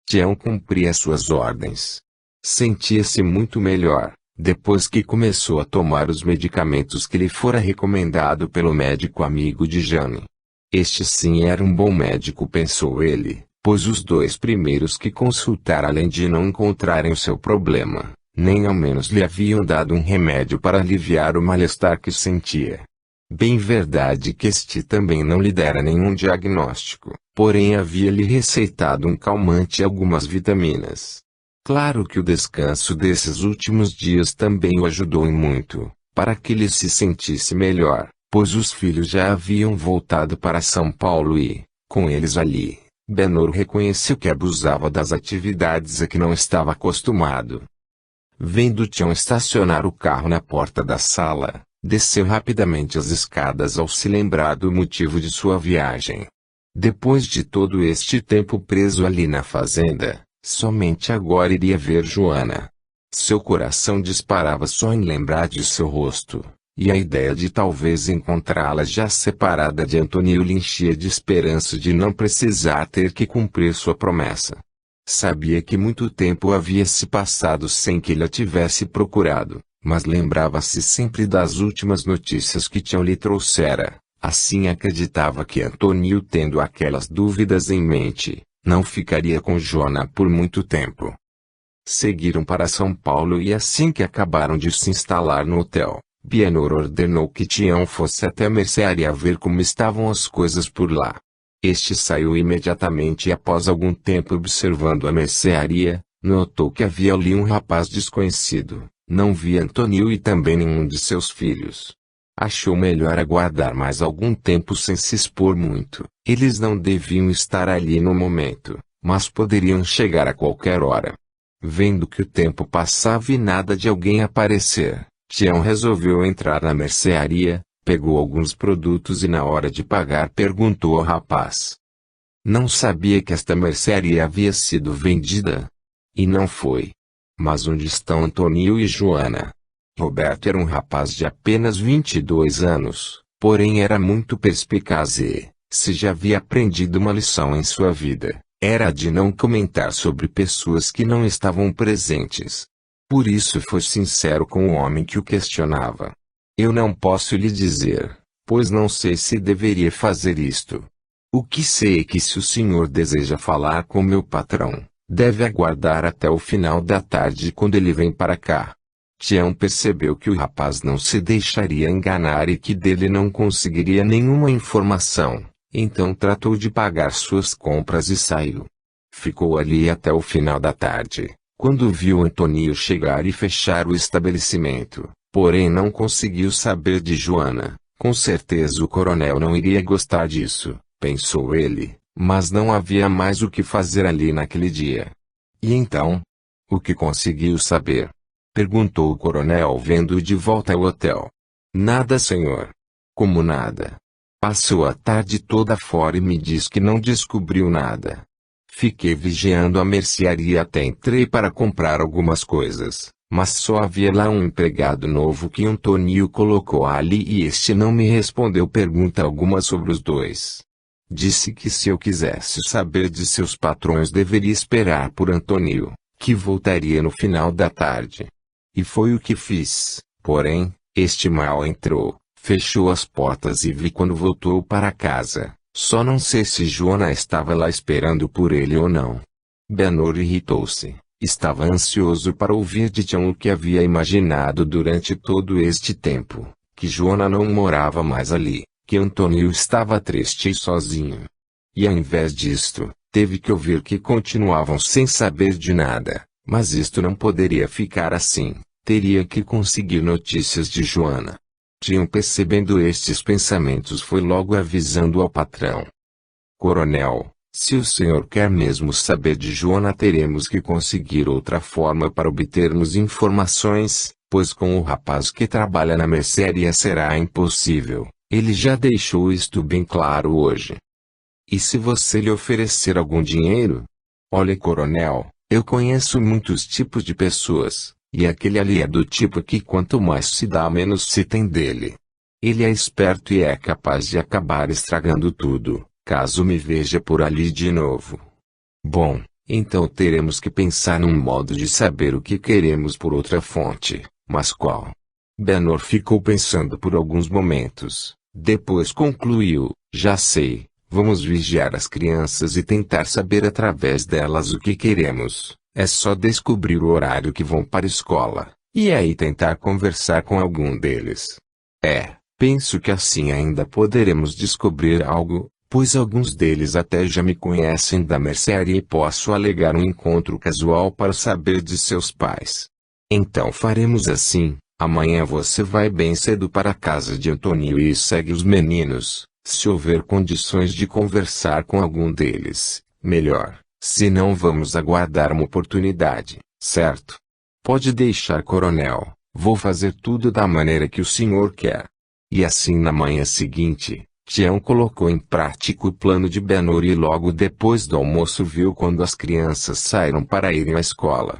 Tião cumpria suas ordens. Sentia-se muito melhor, depois que começou a tomar os medicamentos que lhe fora recomendado pelo médico amigo de Jane. Este sim era um bom médico, pensou ele, pois os 2 primeiros que consultara, além de não encontrarem o seu problema, nem ao menos lhe haviam dado um remédio para aliviar o mal-estar que sentia. Bem verdade que este também não lhe dera nenhum diagnóstico, porém havia-lhe receitado um calmante e algumas vitaminas. Claro que o descanso desses últimos dias também o ajudou em muito, para que ele se sentisse melhor, pois os filhos já haviam voltado para São Paulo e, com eles ali, Benoro reconheceu que abusava das atividades a que não estava acostumado. Vendo Tião estacionar o carro na porta da sala, desceu rapidamente as escadas ao se lembrar do motivo de sua viagem. Depois de todo este tempo preso ali na fazenda, somente agora iria ver Joana. Seu coração disparava só em lembrar de seu rosto, e a ideia de talvez encontrá-la já separada de Antônio lhe enchia de esperança de não precisar ter que cumprir sua promessa. Sabia que muito tempo havia se passado sem que ele a tivesse procurado, mas lembrava-se sempre das últimas notícias que Tião lhe trouxera. Assim acreditava que Antônio, tendo aquelas dúvidas em mente, não ficaria com Joana por muito tempo. Seguiram para São Paulo e assim que acabaram de se instalar no hotel, Benoro ordenou que Tião fosse até a mercearia ver como estavam as coisas por lá. Este saiu imediatamente e após algum tempo observando a mercearia, notou que havia ali um rapaz desconhecido. Não via Antônio e também nenhum de seus filhos. Achou melhor aguardar mais algum tempo sem se expor muito. Eles não deviam estar ali no momento, mas poderiam chegar a qualquer hora. Vendo que o tempo passava e nada de alguém aparecer, Tião resolveu entrar na mercearia, pegou alguns produtos e na hora de pagar perguntou ao rapaz. Não sabia que esta mercearia havia sido vendida? E não foi. Mas onde estão Antônio e Joana? Roberto era um rapaz de apenas 22 anos, porém era muito perspicaz e, se já havia aprendido uma lição em sua vida, era a de não comentar sobre pessoas que não estavam presentes. Por isso foi sincero com o homem que o questionava. Eu não posso lhe dizer, pois não sei se deveria fazer isto. O que sei é que se o senhor deseja falar com meu patrão, deve aguardar até o final da tarde quando ele vem para cá. Tião percebeu que o rapaz não se deixaria enganar e que dele não conseguiria nenhuma informação, então tratou de pagar suas compras e saiu. Ficou ali até o final da tarde, quando viu Antônio chegar e fechar o estabelecimento, porém não conseguiu saber de Joana. Com certeza o coronel não iria gostar disso, pensou ele, mas não havia mais o que fazer ali naquele dia. E então? O que conseguiu saber? Perguntou o coronel vendo-o de volta ao hotel. Nada, senhor. Como nada? Passou a tarde toda fora e me diz que não descobriu nada. Fiquei vigiando a mercearia até entrei para comprar algumas coisas, mas só havia lá um empregado novo que Antônio colocou ali e este não me respondeu pergunta alguma sobre os dois. Disse que se eu quisesse saber de seus patrões deveria esperar por Antônio, que voltaria no final da tarde. E foi o que fiz, porém, este mal entrou, fechou as portas e vi quando voltou para casa. Só não sei se Joana estava lá esperando por ele ou não. Benoro irritou-se. Estava ansioso para ouvir de Tião o que havia imaginado durante todo este tempo, que Joana não morava mais ali, que Antônio estava triste e sozinho. E ao invés disto, teve que ouvir que continuavam sem saber de nada, mas isto não poderia ficar assim, teria que conseguir notícias de Joana. Tião, percebendo estes pensamentos, foi logo avisando ao patrão. Coronel, se o senhor quer mesmo saber de Joana, teremos que conseguir outra forma para obtermos informações, pois com o rapaz que trabalha na mercearia será impossível. Ele já deixou isto bem claro hoje. E se você lhe oferecer algum dinheiro? Olha, coronel, eu conheço muitos tipos de pessoas, e aquele ali é do tipo que quanto mais se dá menos se tem dele. Ele é esperto e é capaz de acabar estragando tudo, caso me veja por ali de novo. Bom, Então teremos que pensar num modo de saber o que queremos por outra fonte, mas qual? Benor ficou pensando por alguns momentos, depois concluiu, já sei, vamos vigiar as crianças e tentar saber através delas o que queremos, é só descobrir o horário que vão para a escola, e aí tentar conversar com algum deles. Penso que assim ainda poderemos descobrir algo, pois alguns deles até já me conhecem da mercearia e posso alegar um encontro casual para saber de seus pais. Então faremos assim, amanhã você vai bem cedo para a casa de Antônio e segue os meninos, se houver condições de conversar com algum deles, melhor, se não vamos aguardar uma oportunidade, certo? Pode deixar, coronel, vou fazer tudo da maneira que o senhor quer. E assim na manhã seguinte, Tião colocou em prática o plano de Benor e logo depois do almoço viu quando as crianças saíram para irem à escola.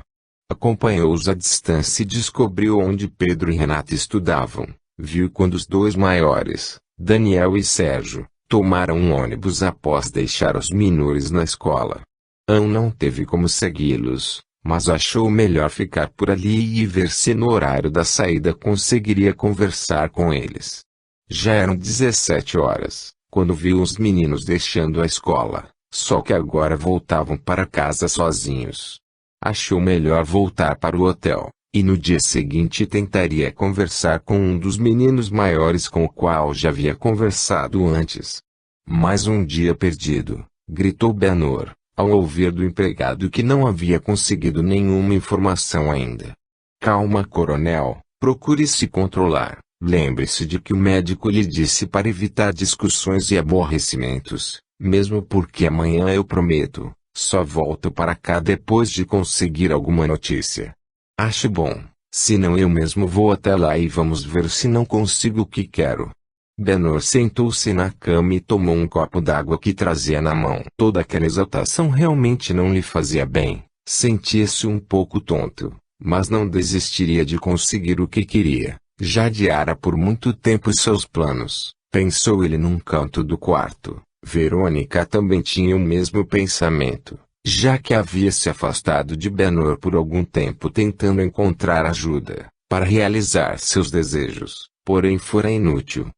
Acompanhou-os à distância e descobriu onde Pedro e Renata estudavam. Viu quando os dois maiores, Daniel e Sérgio, tomaram um ônibus após deixar os menores na escola. Anne não teve como segui-los, mas achou melhor ficar por ali e ver se no horário da saída conseguiria conversar com eles. Já eram 17 horas, quando viu os meninos deixando a escola, só que agora voltavam para casa sozinhos. Achou melhor voltar para o hotel, e no dia seguinte tentaria conversar com um dos meninos maiores com o qual já havia conversado antes. Mais um dia perdido, gritou Benor, ao ouvir do empregado que não havia conseguido nenhuma informação ainda. Calma, coronel, procure se controlar. Lembre-se de que o médico lhe disse para evitar discussões e aborrecimentos, mesmo porque amanhã eu prometo, só volto para cá depois de conseguir alguma notícia. Acho bom, senão eu mesmo vou até lá e vamos ver se não consigo o que quero. Benor sentou-se na cama e tomou um copo d'água que trazia na mão. Toda aquela exaltação realmente não lhe fazia bem, sentia-se um pouco tonto, mas não desistiria de conseguir o que queria. Já adiara por muito tempo seus planos, pensou ele num canto do quarto. Verônica também tinha o mesmo pensamento, já que havia se afastado de Benor por algum tempo tentando encontrar ajuda, para realizar seus desejos, porém fora inútil.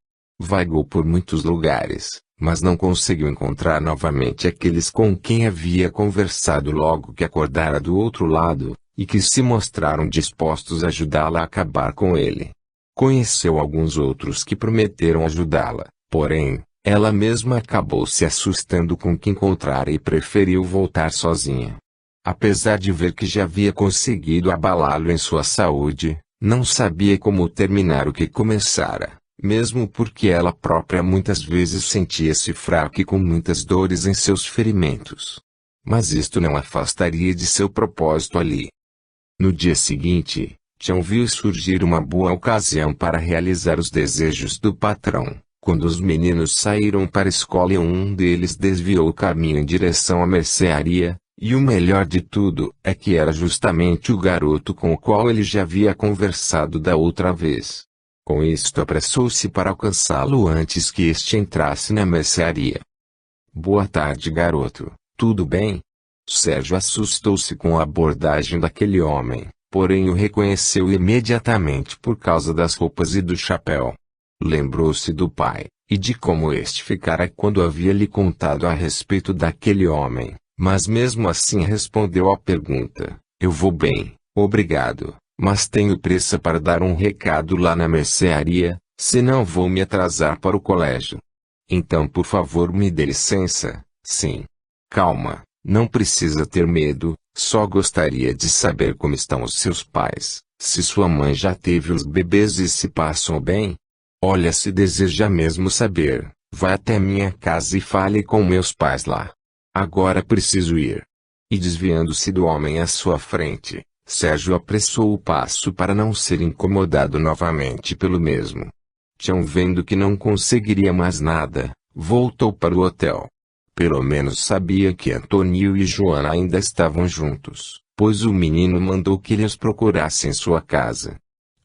Vagou por muitos lugares, mas não conseguiu encontrar novamente aqueles com quem havia conversado logo que acordara do outro lado, e que se mostraram dispostos a ajudá-la a acabar com ele. Conheceu alguns outros que prometeram ajudá-la, porém, ela mesma acabou se assustando com o que encontrara e preferiu voltar sozinha. Apesar de ver que já havia conseguido abalá-lo em sua saúde, não sabia como terminar o que começara. Mesmo porque ela própria muitas vezes sentia-se fraca e com muitas dores em seus ferimentos. Mas isto não afastaria de seu propósito ali. No dia seguinte, Tião viu surgir uma boa ocasião para realizar os desejos do patrão, quando os meninos saíram para a escola e um deles desviou o caminho em direção à mercearia, e o melhor de tudo é que era justamente o garoto com o qual ele já havia conversado da outra vez. Com isto apressou-se para alcançá-lo antes que este entrasse na mercearia. Boa tarde, garoto, tudo bem? Sérgio assustou-se com a abordagem daquele homem, porém o reconheceu imediatamente por causa das roupas e do chapéu. Lembrou-se do pai, e de como este ficara quando havia lhe contado a respeito daquele homem, mas mesmo assim respondeu à pergunta, eu vou bem, obrigado. Mas tenho pressa para dar um recado lá na mercearia, senão vou me atrasar para o colégio. Então por favor me dê licença, sim. Calma, não precisa ter medo, só gostaria de saber como estão os seus pais, se sua mãe já teve os bebês e se passam bem. Olha, se deseja mesmo saber, vá até minha casa e fale com meus pais lá. Agora preciso ir. E desviando-se do homem à sua frente, Sérgio apressou o passo para não ser incomodado novamente pelo mesmo. Tião, vendo que não conseguiria mais nada, voltou para o hotel. Pelo menos sabia que Antônio e Joana ainda estavam juntos, pois o menino mandou que eles procurassem sua casa.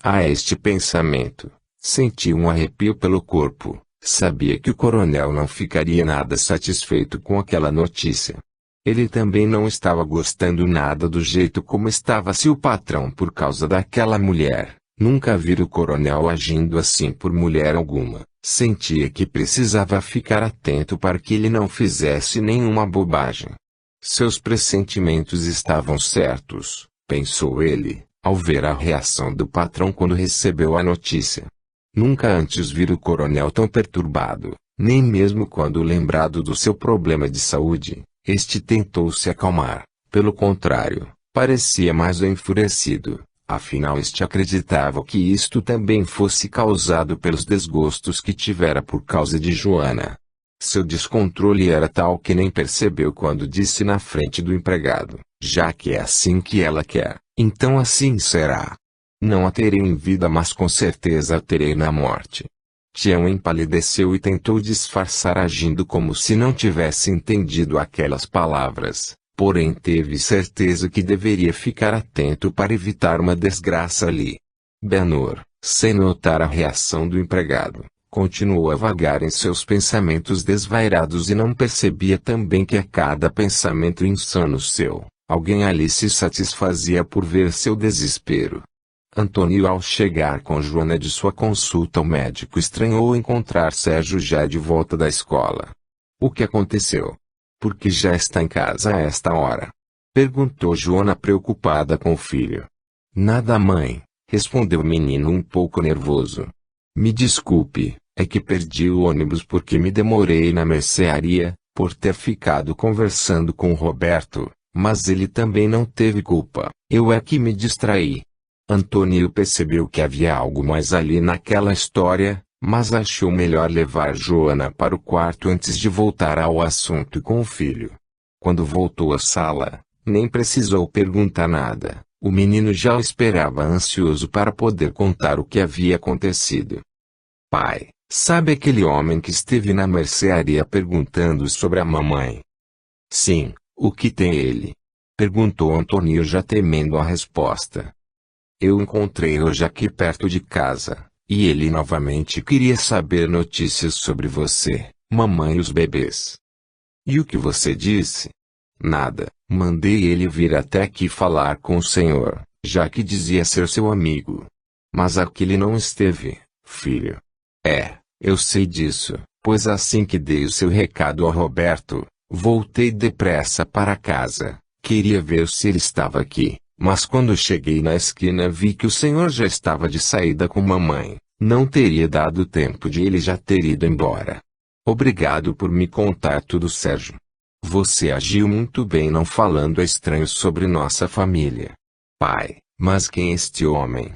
A este pensamento, sentiu um arrepio pelo corpo, sabia que o coronel não ficaria nada satisfeito com aquela notícia. Ele também não estava gostando nada do jeito como estava seu patrão por causa daquela mulher. Nunca vira o coronel agindo assim por mulher alguma. Sentia que precisava ficar atento para que ele não fizesse nenhuma bobagem. Seus pressentimentos estavam certos, pensou ele, ao ver a reação do patrão quando recebeu a notícia. Nunca antes vira o coronel tão perturbado, nem mesmo quando lembrado do seu problema de saúde. Este tentou se acalmar, pelo contrário, parecia mais enfurecido, afinal este acreditava que isto também fosse causado pelos desgostos que tivera por causa de Joana. Seu descontrole era tal que nem percebeu quando disse na frente do empregado, já que é assim que ela quer, então assim será. Não a terei em vida, mas com certeza a terei na morte. Tião empalideceu e tentou disfarçar agindo como se não tivesse entendido aquelas palavras, porém teve certeza que deveria ficar atento para evitar uma desgraça ali. Benhur, sem notar a reação do empregado, continuou a vagar em seus pensamentos desvairados e não percebia também que a cada pensamento insano seu, alguém ali se satisfazia por ver seu desespero. Antônio, ao chegar com Joana de sua consulta ao médico, estranhou encontrar Sérgio já de volta da escola. O que aconteceu? Por que já está em casa a esta hora? Perguntou Joana preocupada com o filho. Nada, mãe, respondeu o menino um pouco nervoso. Me desculpe, é que perdi o ônibus porque me demorei na mercearia, por ter ficado conversando com o Roberto, mas ele também não teve culpa, eu é que me distraí. Antônio percebeu que havia algo mais ali naquela história, mas achou melhor levar Joana para o quarto antes de voltar ao assunto com o filho. Quando voltou à sala, nem precisou perguntar nada, o menino já o esperava ansioso para poder contar o que havia acontecido. Pai, sabe aquele homem que esteve na mercearia perguntando sobre a mamãe? Sim, o que tem ele? Perguntou Antônio já temendo a resposta. Eu encontrei hoje aqui perto de casa, e ele novamente queria saber notícias sobre você, mamãe e os bebês. E o que você disse? Nada, mandei ele vir até aqui falar com o senhor, já que dizia ser seu amigo. Mas aqui ele não esteve, filho. Eu sei disso, pois assim que dei o seu recado ao Roberto, voltei depressa para casa, queria ver se ele estava aqui. Mas quando cheguei na esquina vi que o senhor já estava de saída com mamãe, não teria dado tempo de ele já ter ido embora. Obrigado por me contar tudo, Sérgio. Você agiu muito bem não falando a estranhos sobre nossa família. Pai, mas quem é este homem?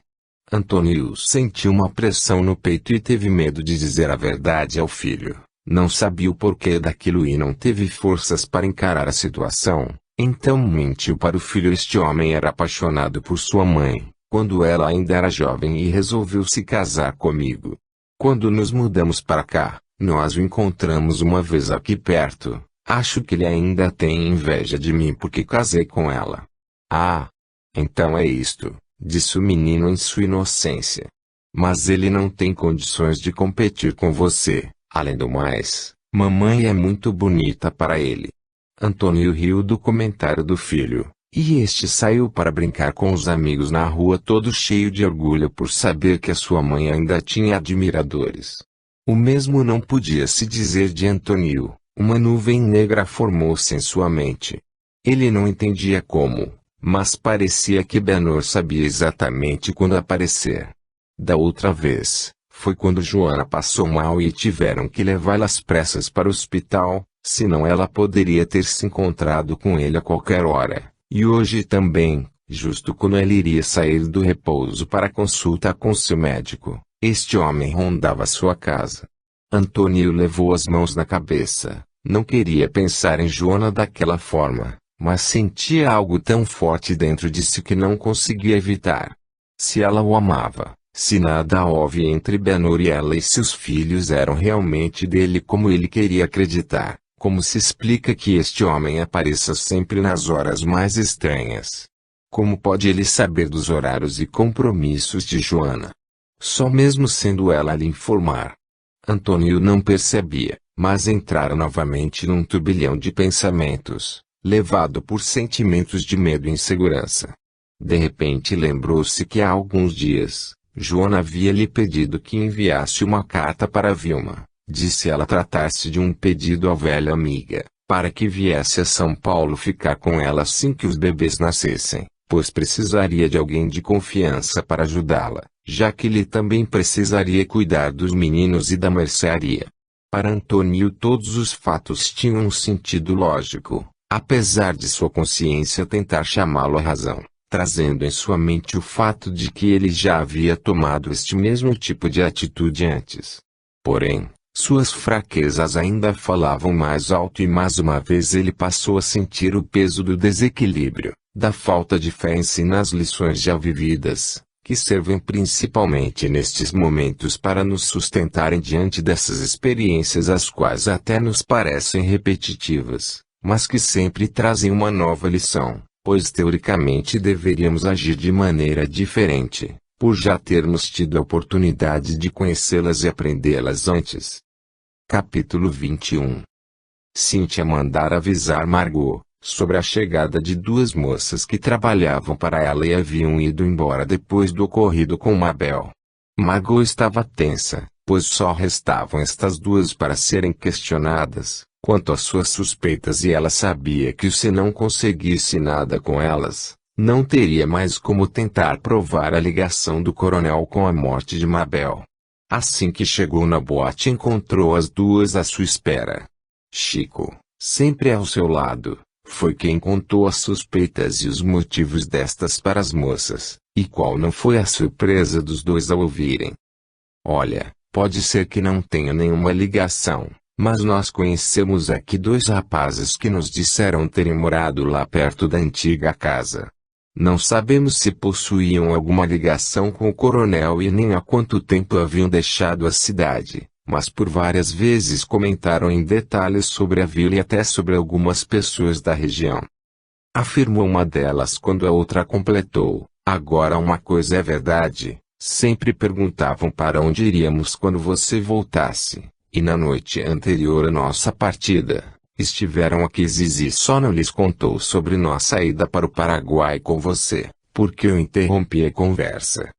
Antônio sentiu uma pressão no peito e teve medo de dizer a verdade ao filho. Não sabia o porquê daquilo e não teve forças para encarar a situação. Então mentiu para o filho. Este homem era apaixonado por sua mãe, quando ela ainda era jovem e resolveu se casar comigo. Quando nos mudamos para cá, nós o encontramos uma vez aqui perto. Acho que ele ainda tem inveja de mim porque casei com ela. Ah! Então é isto, disse o menino em sua inocência. Mas ele não tem condições de competir com você. Além do mais, mamãe é muito bonita para ele. Antônio riu do comentário do filho, e este saiu para brincar com os amigos na rua todo cheio de orgulho por saber que a sua mãe ainda tinha admiradores. O mesmo não podia se dizer de Antônio, uma nuvem negra formou-se em sua mente. Ele não entendia como, mas parecia que Benhur sabia exatamente quando aparecer. Da outra vez, foi quando Joana passou mal e tiveram que levá-la às pressas para o hospital. Senão ela poderia ter se encontrado com ele a qualquer hora, e hoje também, justo quando ela iria sair do repouso para consulta com seu médico, este homem rondava sua casa. Antônio levou as mãos na cabeça, não queria pensar em Joana daquela forma, mas sentia algo tão forte dentro de si que não conseguia evitar. Se ela o amava, se nada houve entre Benhur e ela e seus filhos eram realmente dele como ele queria acreditar. Como se explica que este homem apareça sempre nas horas mais estranhas? Como pode ele saber dos horários e compromissos de Joana? Só mesmo sendo ela a lhe informar. Antônio não percebia, mas entrara novamente num turbilhão de pensamentos. levado por sentimentos de medo e insegurança. De repente lembrou-se que há alguns dias, Joana havia lhe pedido que enviasse uma carta para Vilma. Disse ela tratar-se de um pedido à velha amiga, para que viesse a São Paulo ficar com ela assim que os bebês nascessem, pois precisaria de alguém de confiança para ajudá-la, já que ele também precisaria cuidar dos meninos e da mercearia. Para Antônio todos os fatos tinham um sentido lógico, apesar de sua consciência tentar chamá-lo à razão, trazendo em sua mente o fato de que ele já havia tomado este mesmo tipo de atitude antes. Porém, suas fraquezas ainda falavam mais alto e mais uma vez ele passou a sentir o peso do desequilíbrio, da falta de fé em si nas lições já vividas, que servem principalmente nestes momentos para nos sustentarem diante dessas experiências as quais até nos parecem repetitivas, mas que sempre trazem uma nova lição, pois teoricamente deveríamos agir de maneira diferente, por já termos tido a oportunidade de conhecê-las e aprendê-las antes. Capítulo 21. Cíntia mandara avisar Margot, sobre a chegada de duas moças que trabalhavam para ela e haviam ido embora depois do ocorrido com Mabel. Margot estava tensa, pois só restavam estas duas para serem questionadas, quanto às suas suspeitas e ela sabia que se não conseguisse nada com elas, não teria mais como tentar provar a ligação do coronel com a morte de Mabel. Assim que chegou na boate encontrou as duas à sua espera. Chico, sempre ao seu lado, foi quem contou as suspeitas e os motivos destas para as moças, e qual não foi a surpresa dos dois ao ouvirem. Olha, pode ser que não tenha nenhuma ligação, mas nós conhecemos aqui dois rapazes que nos disseram terem morado lá perto da antiga casa. Não sabemos se possuíam alguma ligação com o coronel e nem há quanto tempo haviam deixado a cidade, mas por várias vezes comentaram em detalhes sobre a vila e até sobre algumas pessoas da região. Afirmou uma delas quando a outra completou: agora uma coisa é verdade, sempre perguntavam para onde iríamos quando você voltasse, e na noite anterior à nossa partida, estiveram aqui. Zizi só não lhes contou sobre nossa ida para o Paraguai com você, porque eu interrompi a conversa.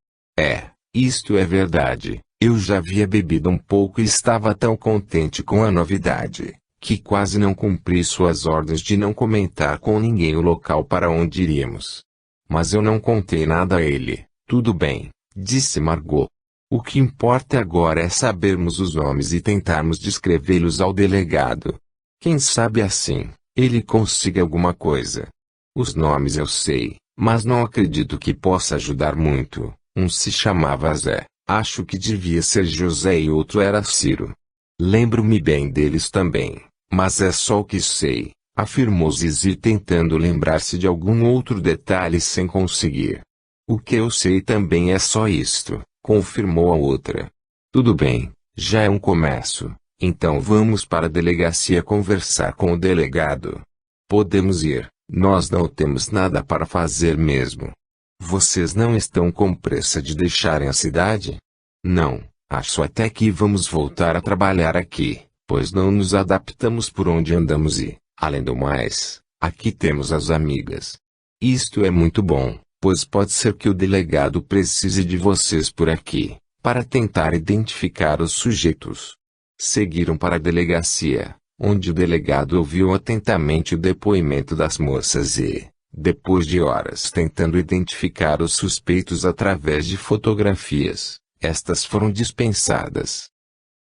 Isto é verdade, eu já havia bebido um pouco e estava tão contente com a novidade, que quase não cumpri suas ordens de não comentar com ninguém o local para onde iríamos. Mas eu não contei nada a ele. Tudo bem, disse Margot. O que importa agora é sabermos os nomes e tentarmos descrevê-los ao delegado. Quem sabe assim, ele consiga alguma coisa. Os nomes eu sei, mas não acredito que possa ajudar muito. Um se chamava Zé, acho que devia ser José e outro era Ciro. Lembro-me bem deles também, mas é só o que sei, afirmou Zizi tentando lembrar-se de algum outro detalhe sem conseguir. O que eu sei também é só isto, confirmou a outra. Tudo bem, já é um começo. Então vamos para a delegacia conversar com o delegado. Podemos ir, nós não temos nada para fazer mesmo. Vocês não estão com pressa de deixarem a cidade? Não, acho até que vamos voltar a trabalhar aqui, pois não nos adaptamos por onde andamos e, além do mais, aqui temos as amigas. Isto é muito bom, pois pode ser que o delegado precise de vocês por aqui, para tentar identificar os sujeitos. Seguiram para a delegacia, onde o delegado ouviu atentamente o depoimento das moças e, depois de horas tentando identificar os suspeitos através de fotografias, estas foram dispensadas.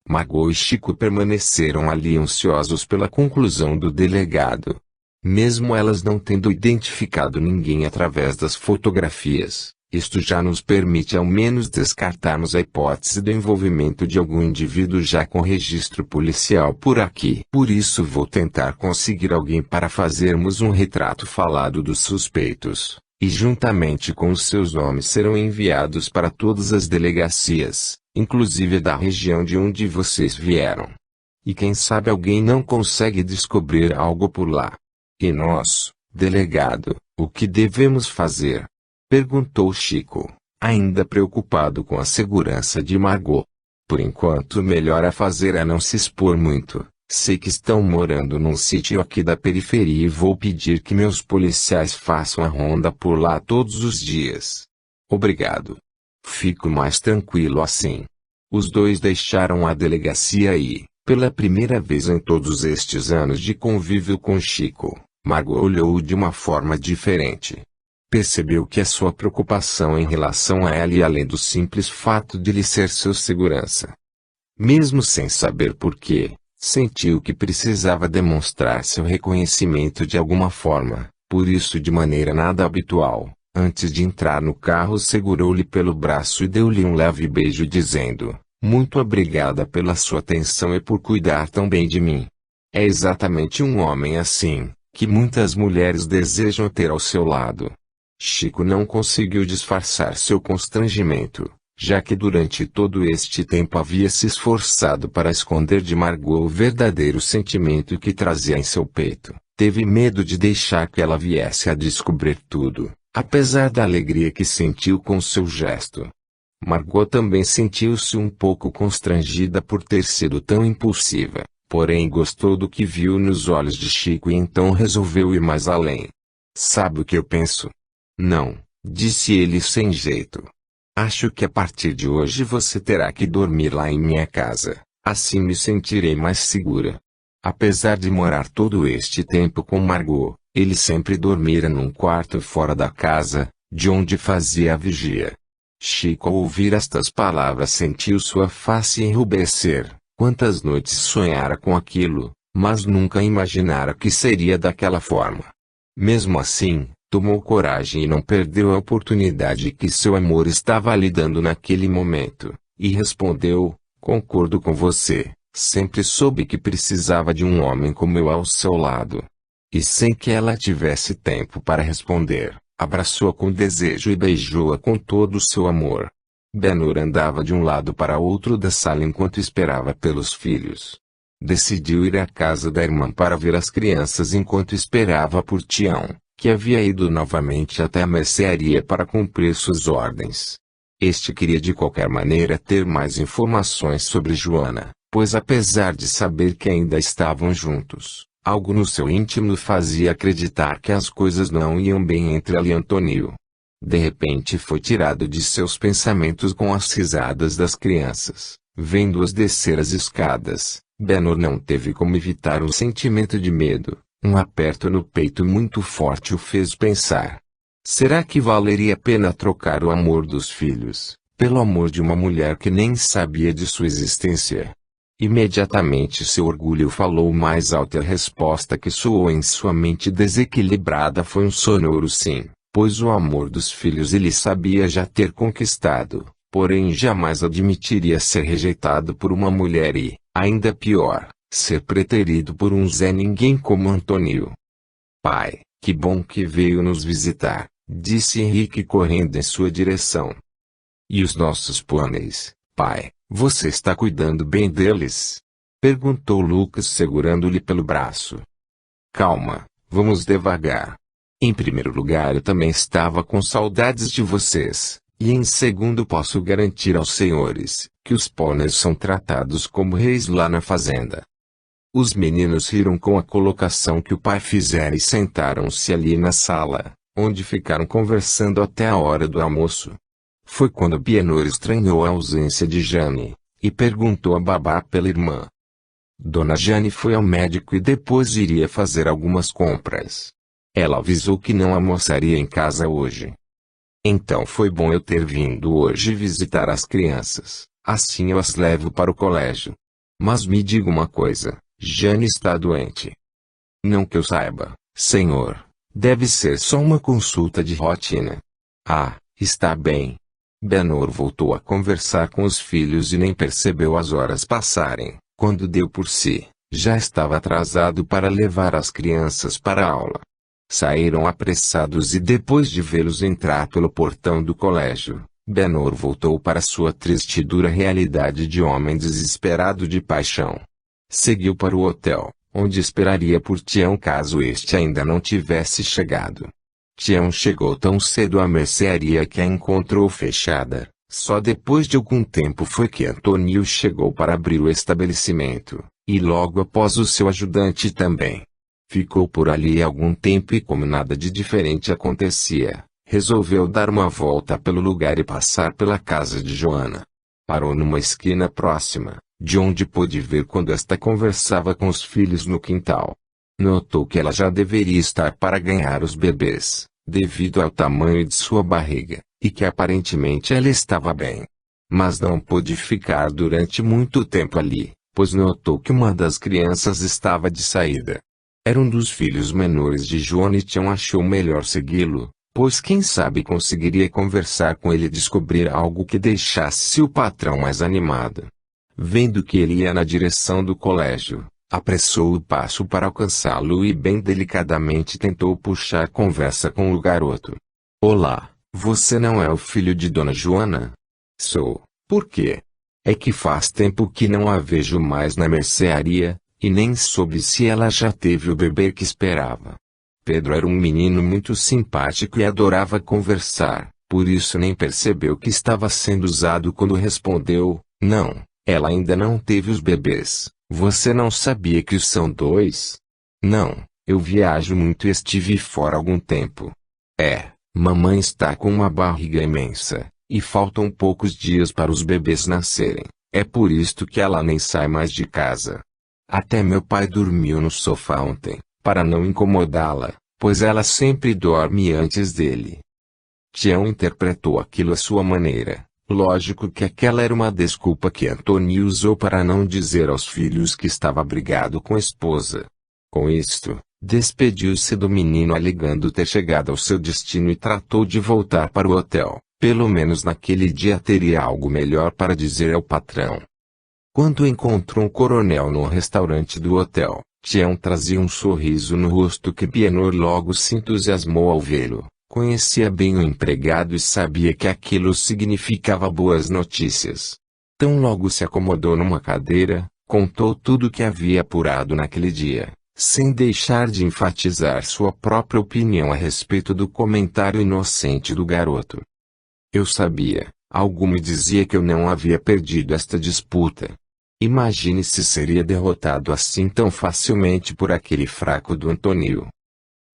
Margot e Chico permaneceram ali ansiosos pela conclusão do delegado. Mesmo elas não tendo identificado ninguém através das fotografias, isto já nos permite ao menos descartarmos a hipótese do envolvimento de algum indivíduo já com registro policial por aqui. Por isso vou tentar conseguir alguém para fazermos um retrato falado dos suspeitos, e juntamente com os seus nomes serão enviados para todas as delegacias, inclusive da região de onde vocês vieram. E quem sabe alguém não consegue descobrir algo por lá. E nós, delegado, o que devemos fazer? Perguntou Chico, ainda preocupado com a segurança de Margot. Por enquanto o melhor a fazer é não se expor muito, Sei que estão morando num sítio aqui da periferia e vou pedir que meus policiais façam a ronda por lá todos os dias. Obrigado. Fico mais tranquilo assim. Os dois deixaram a delegacia e, pela primeira vez em todos estes anos de convívio com Chico, Margot olhou-o de uma forma diferente. Percebeu que a sua preocupação em relação a ela ia além do simples fato de lhe ser seu segurança. Mesmo sem saber porquê, sentiu que precisava demonstrar seu reconhecimento de alguma forma, por isso de maneira nada habitual, antes de entrar no carro segurou-lhe pelo braço e deu-lhe um leve beijo dizendo, muito obrigada pela sua atenção e por cuidar tão bem de mim. É exatamente um homem assim, que muitas mulheres desejam ter ao seu lado. Chico não conseguiu disfarçar seu constrangimento, já que durante todo este tempo havia se esforçado para esconder de Margot o verdadeiro sentimento que trazia em seu peito. Teve medo de deixar que ela viesse a descobrir tudo, apesar da alegria que sentiu com seu gesto. Margot também sentiu-se um pouco constrangida por ter sido tão impulsiva, porém gostou do que viu nos olhos de Chico e então resolveu ir mais além. Sabe o que eu penso? Não, disse ele sem jeito. Acho que a partir de hoje você terá que dormir lá em minha casa, assim me sentirei mais segura. Apesar de morar todo este tempo com Margot, ele sempre dormira num quarto fora da casa, de onde fazia a vigia. Chico ao ouvir estas palavras sentiu sua face enrubescer. Quantas noites sonhara com aquilo, mas nunca imaginara que seria daquela forma. Mesmo assim, tomou coragem e não perdeu a oportunidade que seu amor estava lhe dando naquele momento, e respondeu, concordo com você, sempre soube que precisava de um homem como eu ao seu lado. E sem que ela tivesse tempo para responder, abraçou-a com desejo e beijou-a com todo o seu amor. Ben-Hur andava de um lado para outro da sala enquanto esperava pelos filhos. Decidiu ir à casa da irmã para ver as crianças enquanto esperava por Tião, que havia ido novamente até a mercearia para cumprir suas ordens. Este queria de qualquer maneira ter mais informações sobre Joana, pois apesar de saber que ainda estavam juntos, algo no seu íntimo fazia acreditar que as coisas não iam bem entre ela e Antônio. De repente foi tirado de seus pensamentos com as risadas das crianças. Vendo-as descer as escadas, Ben-Hur não teve como evitar um sentimento de medo. Um aperto no peito muito forte o fez pensar. Será que valeria a pena trocar o amor dos filhos, pelo amor de uma mulher que nem sabia de sua existência? Imediatamente seu orgulho falou mais alto e a resposta que soou em sua mente desequilibrada foi um sonoro sim. Pois o amor dos filhos ele sabia já ter conquistado, porém jamais admitiria ser rejeitado por uma mulher e, ainda pior, ser preterido por um Zé Ninguém como Antônio. Pai, que bom que veio nos visitar, disse Henrique correndo em sua direção. E os nossos pôneis, pai, você está cuidando bem deles? Perguntou Lucas segurando-lhe pelo braço. Calma, vamos devagar. Em primeiro lugar eu também estava com saudades de vocês, e em segundo posso garantir aos senhores, que os pôneis são tratados como reis lá na fazenda. Os meninos riram com a colocação que o pai fizera e sentaram-se ali na sala, onde ficaram conversando até a hora do almoço. Foi quando Ben-Hur estranhou a ausência de Jane, e perguntou a babá pela irmã. Dona Jane foi ao médico e depois iria fazer algumas compras. Ela avisou que não almoçaria em casa hoje. Então foi bom eu ter vindo hoje visitar as crianças, assim eu as levo para o colégio. Mas me diga uma coisa, Jane está doente? Não que eu saiba, senhor. Deve ser só uma consulta de rotina. Ah, está bem. Ben-Hur voltou a conversar com os filhos e nem percebeu as horas passarem. Quando deu por si, já estava atrasado para levar as crianças para a aula. Saíram apressados e depois de vê-los entrar pelo portão do colégio, Ben-Hur voltou para sua triste e dura realidade de homem desesperado de paixão. Seguiu para o hotel, onde esperaria por Tião caso este ainda não tivesse chegado. Tião chegou tão cedo à mercearia que a encontrou fechada. Só depois de algum tempo foi que Antônio chegou para abrir o estabelecimento. E logo após o seu ajudante também. Ficou por ali algum tempo e como nada de diferente acontecia, resolveu dar uma volta pelo lugar e passar pela casa de Joana. Parou numa esquina próxima, de onde pôde ver quando esta conversava com os filhos no quintal. Notou que ela já deveria estar para ganhar os bebês, devido ao tamanho de sua barriga, e que aparentemente ela estava bem. Mas não pôde ficar durante muito tempo ali, pois notou que uma das crianças estava de saída. Era um dos filhos menores de Joana e Tião achou melhor segui-lo, pois quem sabe conseguiria conversar com ele e descobrir algo que deixasse o patrão mais animado. Vendo que ele ia na direção do colégio, apressou o passo para alcançá-lo e bem delicadamente tentou puxar conversa com o garoto. Olá, você não é o filho de Dona Joana? Sou. Por quê? É que faz tempo que não a vejo mais na mercearia, e nem soube se ela já teve o bebê que esperava. Pedro era um menino muito simpático e adorava conversar, por isso nem percebeu que estava sendo usado quando respondeu, não, ela ainda não teve os bebês. Você não sabia que são dois? Não, eu viajo muito e estive fora algum tempo. Mamãe está com uma barriga imensa, e faltam poucos dias para os bebês nascerem, é por isto que ela nem sai mais de casa. Até meu pai dormiu no sofá ontem, para não incomodá-la, pois ela sempre dorme antes dele. Tião interpretou aquilo à sua maneira. Lógico que aquela era uma desculpa que Antônio usou para não dizer aos filhos que estava brigado com a esposa. Com isto, despediu-se do menino alegando ter chegado ao seu destino e tratou de voltar para o hotel. Pelo menos naquele dia teria algo melhor para dizer ao patrão. Quando encontrou um coronel no restaurante do hotel, Tião trazia um sorriso no rosto que Bienor logo se entusiasmou ao vê-lo. Conhecia bem o empregado e sabia que aquilo significava boas notícias. Tão logo se acomodou numa cadeira, contou tudo o que havia apurado naquele dia, sem deixar de enfatizar sua própria opinião a respeito do comentário inocente do garoto. Eu sabia, algo me dizia que eu não havia perdido esta disputa. Imagine se seria derrotado assim tão facilmente por aquele fraco do Antônio.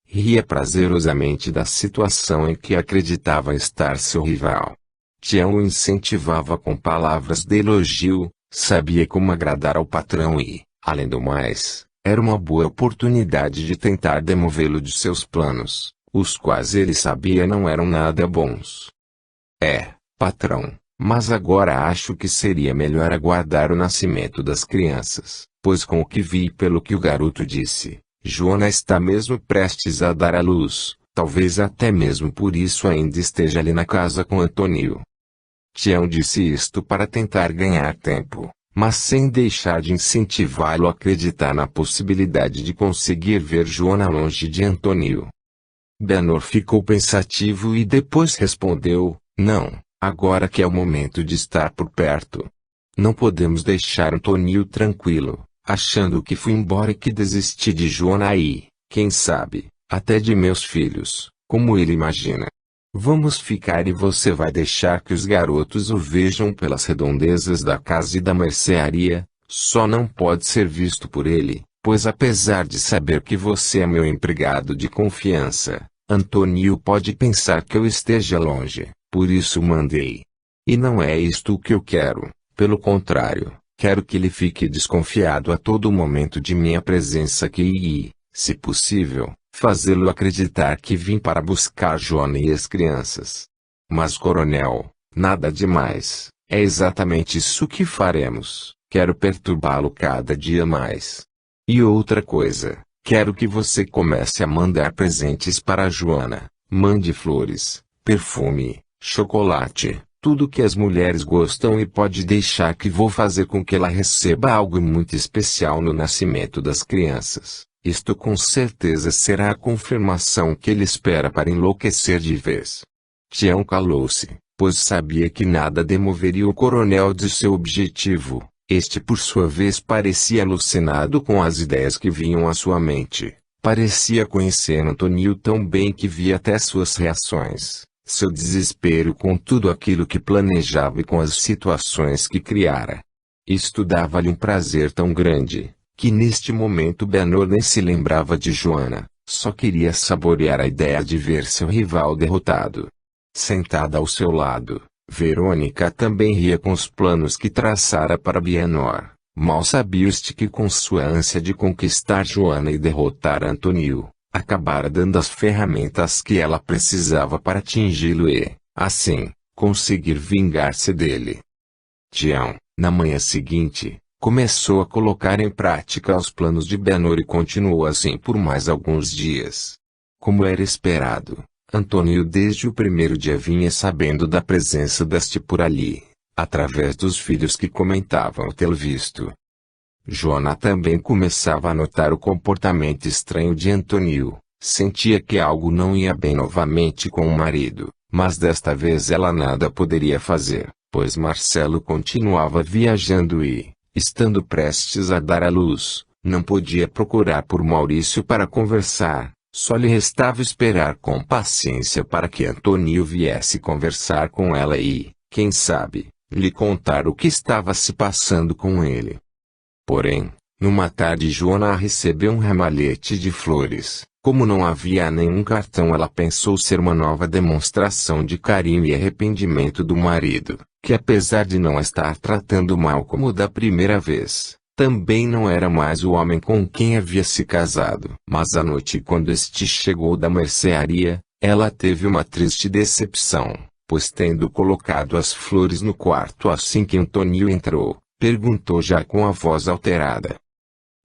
Ria prazerosamente da situação em que acreditava estar seu rival. Tião o incentivava com palavras de elogio, sabia como agradar ao patrão e, além do mais, era uma boa oportunidade de tentar demovê-lo de seus planos, os quais ele sabia não eram nada bons. Patrão, mas agora acho que seria melhor aguardar o nascimento das crianças, pois com o que vi e pelo que o garoto disse, Joana está mesmo prestes a dar à luz, talvez até mesmo por isso ainda esteja ali na casa com Antônio. Tião disse isto para tentar ganhar tempo, mas sem deixar de incentivá-lo a acreditar na possibilidade de conseguir ver Joana longe de Antônio. Bienor ficou pensativo e depois respondeu, não, agora que é o momento de estar por perto. Não podemos deixar Antônio tranquilo, achando que fui embora e que desisti de Joana e, quem sabe, até de meus filhos, como ele imagina. Vamos ficar e você vai deixar que os garotos o vejam pelas redondezas da casa e da mercearia, só não pode ser visto por ele, pois apesar de saber que você é meu empregado de confiança, Antônio pode pensar que eu esteja longe, por isso mandei. E não é isto o que eu quero, pelo contrário. Quero que ele fique desconfiado a todo momento de minha presença aqui e, se possível, fazê-lo acreditar que vim para buscar Joana e as crianças. Mas coronel, nada demais, é exatamente isso que faremos, quero perturbá-lo cada dia mais. E outra coisa, quero que você comece a mandar presentes para a Joana, mande flores, perfume, chocolate. Tudo que as mulheres gostam e pode deixar que vou fazer com que ela receba algo muito especial no nascimento das crianças. Isto com certeza será a confirmação que ele espera para enlouquecer de vez. Tião calou-se, pois sabia que nada demoveria o coronel de seu objetivo. Este por sua vez parecia alucinado com as ideias que vinham à sua mente. Parecia conhecer Antônio tão bem que via até suas reações. Seu desespero com tudo aquilo que planejava e com as situações que criara. Isto dava-lhe um prazer tão grande, que neste momento Benhur nem se lembrava de Joana, só queria saborear a ideia de ver seu rival derrotado. Sentada ao seu lado, Verônica também ria com os planos que traçara para Benhur. Mal sabia este que com sua ânsia de conquistar Joana e derrotar Antônio, acabara dando as ferramentas que ela precisava para atingi-lo e, assim, conseguir vingar-se dele. Tião, na manhã seguinte, começou a colocar em prática os planos de Benhur e continuou assim por mais alguns dias. Como era esperado, Antônio desde o primeiro dia vinha sabendo da presença deste por ali, através dos filhos que comentavam tê-lo visto. Joana também começava a notar o comportamento estranho de Antônio, sentia que algo não ia bem novamente com o marido, mas desta vez ela nada poderia fazer, pois Marcelo continuava viajando e, estando prestes a dar à luz, não podia procurar por Maurício para conversar, só lhe restava esperar com paciência para que Antônio viesse conversar com ela e, quem sabe, lhe contar o que estava se passando com ele. Porém, numa tarde Joana recebeu um ramalhete de flores. Como não havia nenhum cartão, ela pensou ser uma nova demonstração de carinho e arrependimento do marido, que apesar de não estar tratando mal como da primeira vez, também não era mais o homem com quem havia se casado. Mas à noite, quando este chegou da mercearia, ela teve uma triste decepção, pois tendo colocado as flores no quarto assim que Antônio entrou, perguntou já com a voz alterada: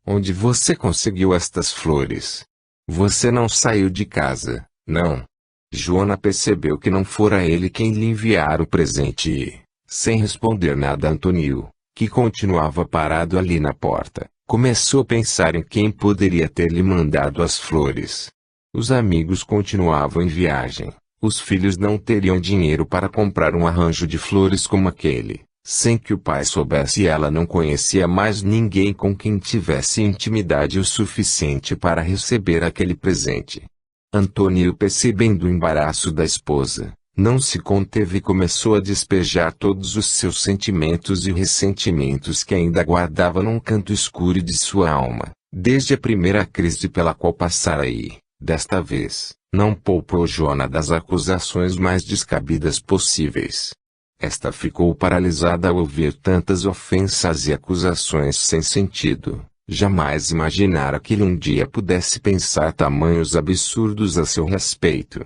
"Onde você conseguiu estas flores? Você não saiu de casa, não?" Joana percebeu que não fora ele quem lhe enviara o presente e, sem responder nada a Antônio, que continuava parado ali na porta, começou a pensar em quem poderia ter lhe mandado as flores. Os amigos continuavam em viagem, os filhos não teriam dinheiro para comprar um arranjo de flores como aquele, sem que o pai soubesse, e ela não conhecia mais ninguém com quem tivesse intimidade o suficiente para receber aquele presente. Antônio, percebendo o embaraço da esposa, não se conteve e começou a despejar todos os seus sentimentos e ressentimentos que ainda guardava num canto escuro de sua alma, desde a primeira crise pela qual passara e, desta vez, não poupou Joana das acusações mais descabidas possíveis. Esta ficou paralisada ao ouvir tantas ofensas e acusações sem sentido. Jamais imaginara que ele um dia pudesse pensar tamanhos absurdos a seu respeito.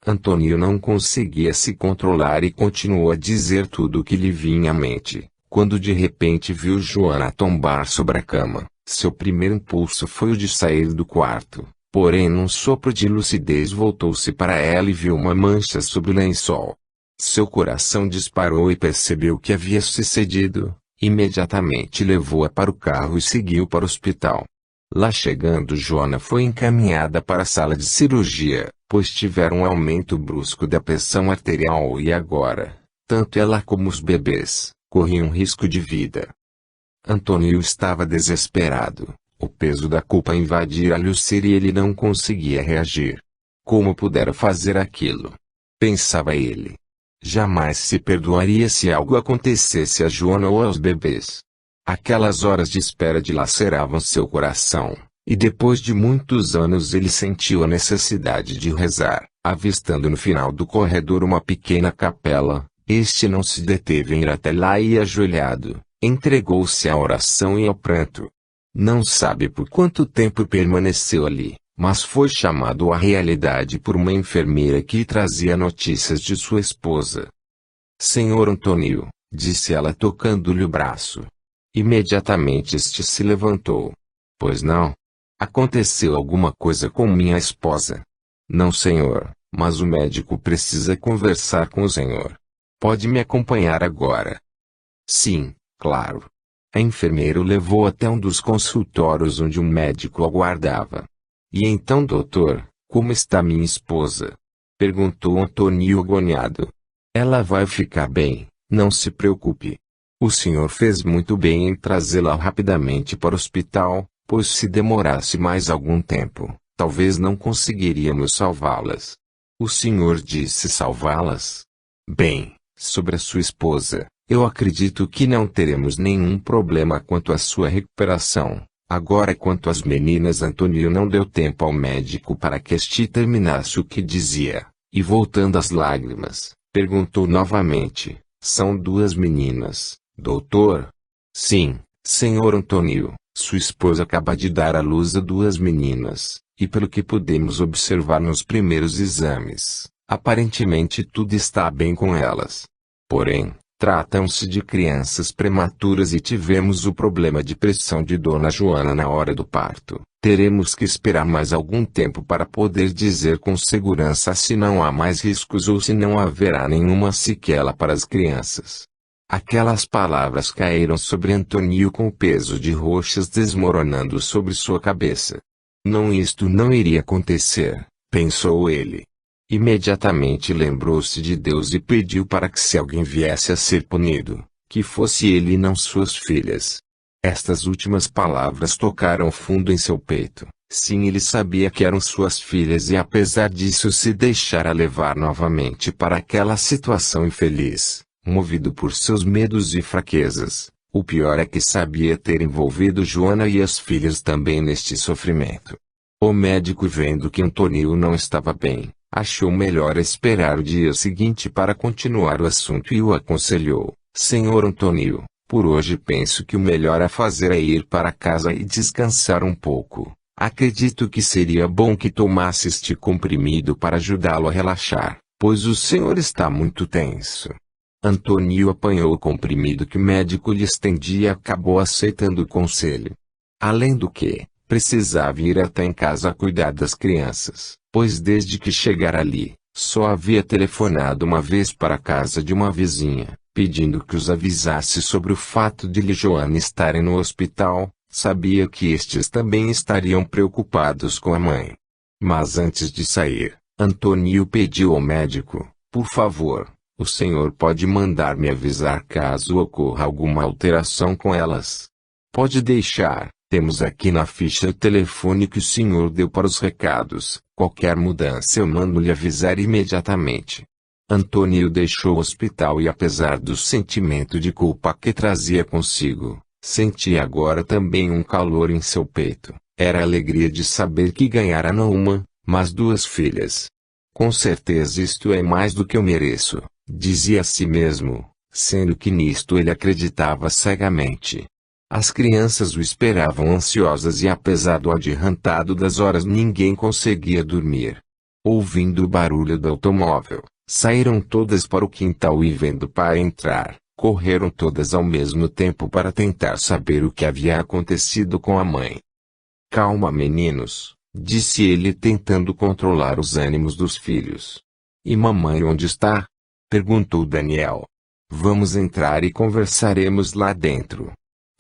Antônio não conseguia se controlar e continuou a dizer tudo o que lhe vinha à mente, quando de repente viu Joana tombar sobre a cama. Seu primeiro impulso foi o de sair do quarto, porém num sopro de lucidez voltou-se para ela e viu uma mancha sobre o lençol. Seu coração disparou e percebeu que havia sucedido. Imediatamente levou-a para o carro e seguiu para o hospital. Lá chegando, Joana foi encaminhada para a sala de cirurgia, pois tivera um aumento brusco da pressão arterial e agora, tanto ela como os bebês, corriam risco de vida. Antônio estava desesperado, o peso da culpa invadira-lhe o ser e ele não conseguia reagir. Como pudera fazer aquilo? Pensava ele. Jamais se perdoaria se algo acontecesse a Joana ou aos bebês. Aquelas horas de espera dilaceravam seu coração, e depois de muitos anos ele sentiu a necessidade de rezar. Avistando no final do corredor uma pequena capela, este não se deteve em ir até lá e, ajoelhado, entregou-se à oração e ao pranto. Não sabe por quanto tempo permaneceu ali, mas foi chamado à realidade por uma enfermeira que lhe trazia notícias de sua esposa. "Senhor Antônio", disse ela tocando-lhe o braço. Imediatamente este se levantou. "Pois não? Aconteceu alguma coisa com minha esposa?" "Não, senhor, mas o médico precisa conversar com o senhor. Pode me acompanhar agora?" "Sim, claro." A enfermeira o levou até um dos consultórios onde um médico aguardava. "E então, doutor, como está minha esposa?" perguntou Antônio agoniado. "Ela vai ficar bem, não se preocupe. O senhor fez muito bem em trazê-la rapidamente para o hospital, pois se demorasse mais algum tempo, talvez não conseguiríamos salvá-las." "O senhor disse salvá-las?" "Bem, sobre a sua esposa, eu acredito que não teremos nenhum problema quanto à sua recuperação. Agora quanto às meninas, Antônio não deu tempo ao médico para que este terminasse o que dizia, e voltando às lágrimas, perguntou novamente: são duas meninas, doutor? Sim, senhor Antônio, sua esposa acaba de dar à luz a duas meninas, e pelo que pudemos observar nos primeiros exames, aparentemente tudo está bem com elas. Porém, tratam-se de crianças prematuras e tivemos o problema de pressão de Dona Joana na hora do parto. Teremos que esperar mais algum tempo para poder dizer com segurança se não há mais riscos ou se não haverá nenhuma sequela para as crianças. Aquelas palavras caíram sobre Antônio com o peso de rochas desmoronando sobre sua cabeça. Não, isto não iria acontecer, pensou ele. Imediatamente lembrou-se de Deus e pediu para que, se alguém viesse a ser punido, que fosse ele e não suas filhas. Estas últimas palavras tocaram fundo em seu peito. Sim, ele sabia que eram suas filhas e apesar disso se deixara levar novamente para aquela situação infeliz, movido por seus medos e fraquezas. O pior é que sabia ter envolvido Joana e as filhas também neste sofrimento. O médico, vendo que Antônio não estava bem, achou melhor esperar o dia seguinte para continuar o assunto e o aconselhou: senhor Antônio, por hoje penso que o melhor a fazer é ir para casa e descansar um pouco. Acredito que seria bom que tomasse este comprimido para ajudá-lo a relaxar, pois o senhor está muito tenso. Antônio apanhou o comprimido que o médico lhe estendia e acabou aceitando o conselho. Além do que, precisava ir até em casa cuidar das crianças, pois desde que chegara ali, só havia telefonado uma vez para a casa de uma vizinha, pedindo que os avisasse sobre o fato de Li e Joana estarem no hospital. Sabia que estes também estariam preocupados com a mãe. Mas antes de sair, Antônio pediu ao médico: por favor, o senhor pode mandar me avisar caso ocorra alguma alteração com elas. Pode deixar, temos aqui na ficha o telefone que o senhor deu para os recados. Qualquer mudança eu mando lhe avisar imediatamente. Antônio deixou o hospital e, apesar do sentimento de culpa que trazia consigo, sentia agora também um calor em seu peito. Era a alegria de saber que ganhara não uma, mas duas filhas. Com certeza isto é mais do que eu mereço, dizia a si mesmo, sendo que nisto ele acreditava cegamente. As crianças o esperavam ansiosas e, apesar do adiantado das horas, ninguém conseguia dormir. Ouvindo o barulho do automóvel, saíram todas para o quintal e, vendo o pai entrar, correram todas ao mesmo tempo para tentar saber o que havia acontecido com a mãe. Calma, meninos, disse ele tentando controlar os ânimos dos filhos. E mamãe onde está? Perguntou Daniel. Vamos entrar e conversaremos lá dentro.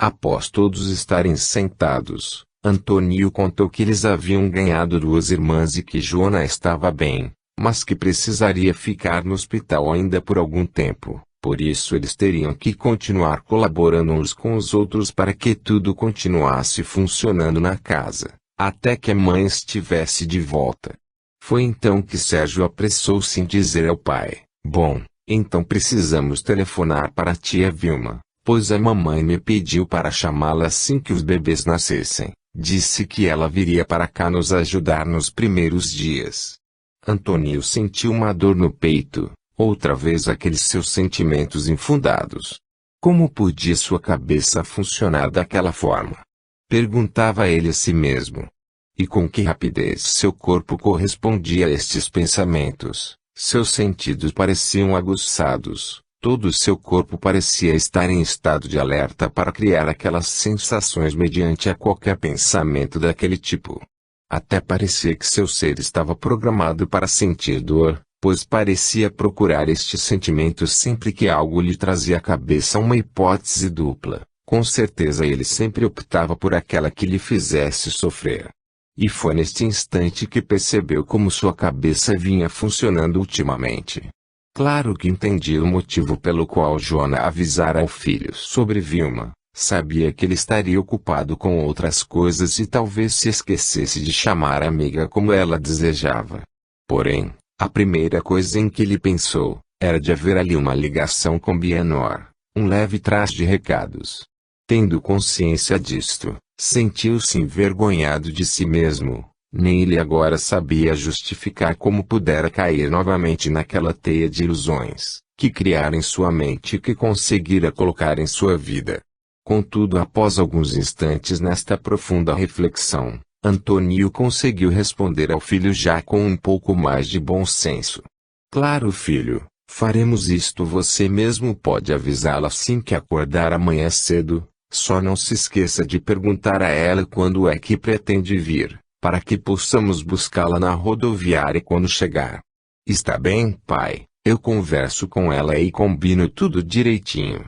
Após todos estarem sentados, Antônio contou que eles haviam ganhado duas irmãs e que Joana estava bem, mas que precisaria ficar no hospital ainda por algum tempo. Por isso eles teriam que continuar colaborando uns com os outros para que tudo continuasse funcionando na casa, até que a mãe estivesse de volta. Foi então que Sérgio apressou-se em dizer ao pai: bom, então precisamos telefonar para a tia Vilma, pois a mamãe me pediu para chamá-la assim que os bebês nascessem. Disse que ela viria para cá nos ajudar nos primeiros dias. Antônio sentiu uma dor no peito. Outra vez aqueles seus sentimentos infundados. Como podia sua cabeça funcionar daquela forma? Perguntava ele a si mesmo. E com que rapidez seu corpo correspondia a estes pensamentos. Seus sentidos pareciam aguçados. Todo o seu corpo parecia estar em estado de alerta para criar aquelas sensações mediante a qualquer pensamento daquele tipo. Até parecia que seu ser estava programado para sentir dor, pois parecia procurar estes sentimentos sempre que algo lhe trazia à cabeça uma hipótese dupla. Com certeza ele sempre optava por aquela que lhe fizesse sofrer. E foi neste instante que percebeu como sua cabeça vinha funcionando ultimamente. Claro que entendia o motivo pelo qual Joana avisara ao filho sobre Vilma. Sabia que ele estaria ocupado com outras coisas e talvez se esquecesse de chamar a amiga como ela desejava. Porém, a primeira coisa em que ele pensou, era de haver ali uma ligação com Bienor, um leve traço de recados. Tendo consciência disto, Sentiu-se envergonhado de si mesmo. Nem ele agora sabia justificar como pudera cair novamente naquela teia de ilusões, que criara em sua mente e que conseguira colocar em sua vida. Contudo, após alguns instantes nesta profunda reflexão, Antônio conseguiu responder ao filho já com um pouco mais de bom senso. Claro, filho, faremos isto. Você mesmo pode avisá-la assim que acordar amanhã cedo, só não se esqueça de perguntar a ela quando é que pretende vir, para que possamos buscá-la na rodoviária quando chegar. Está bem, pai, eu converso com ela e combino tudo direitinho.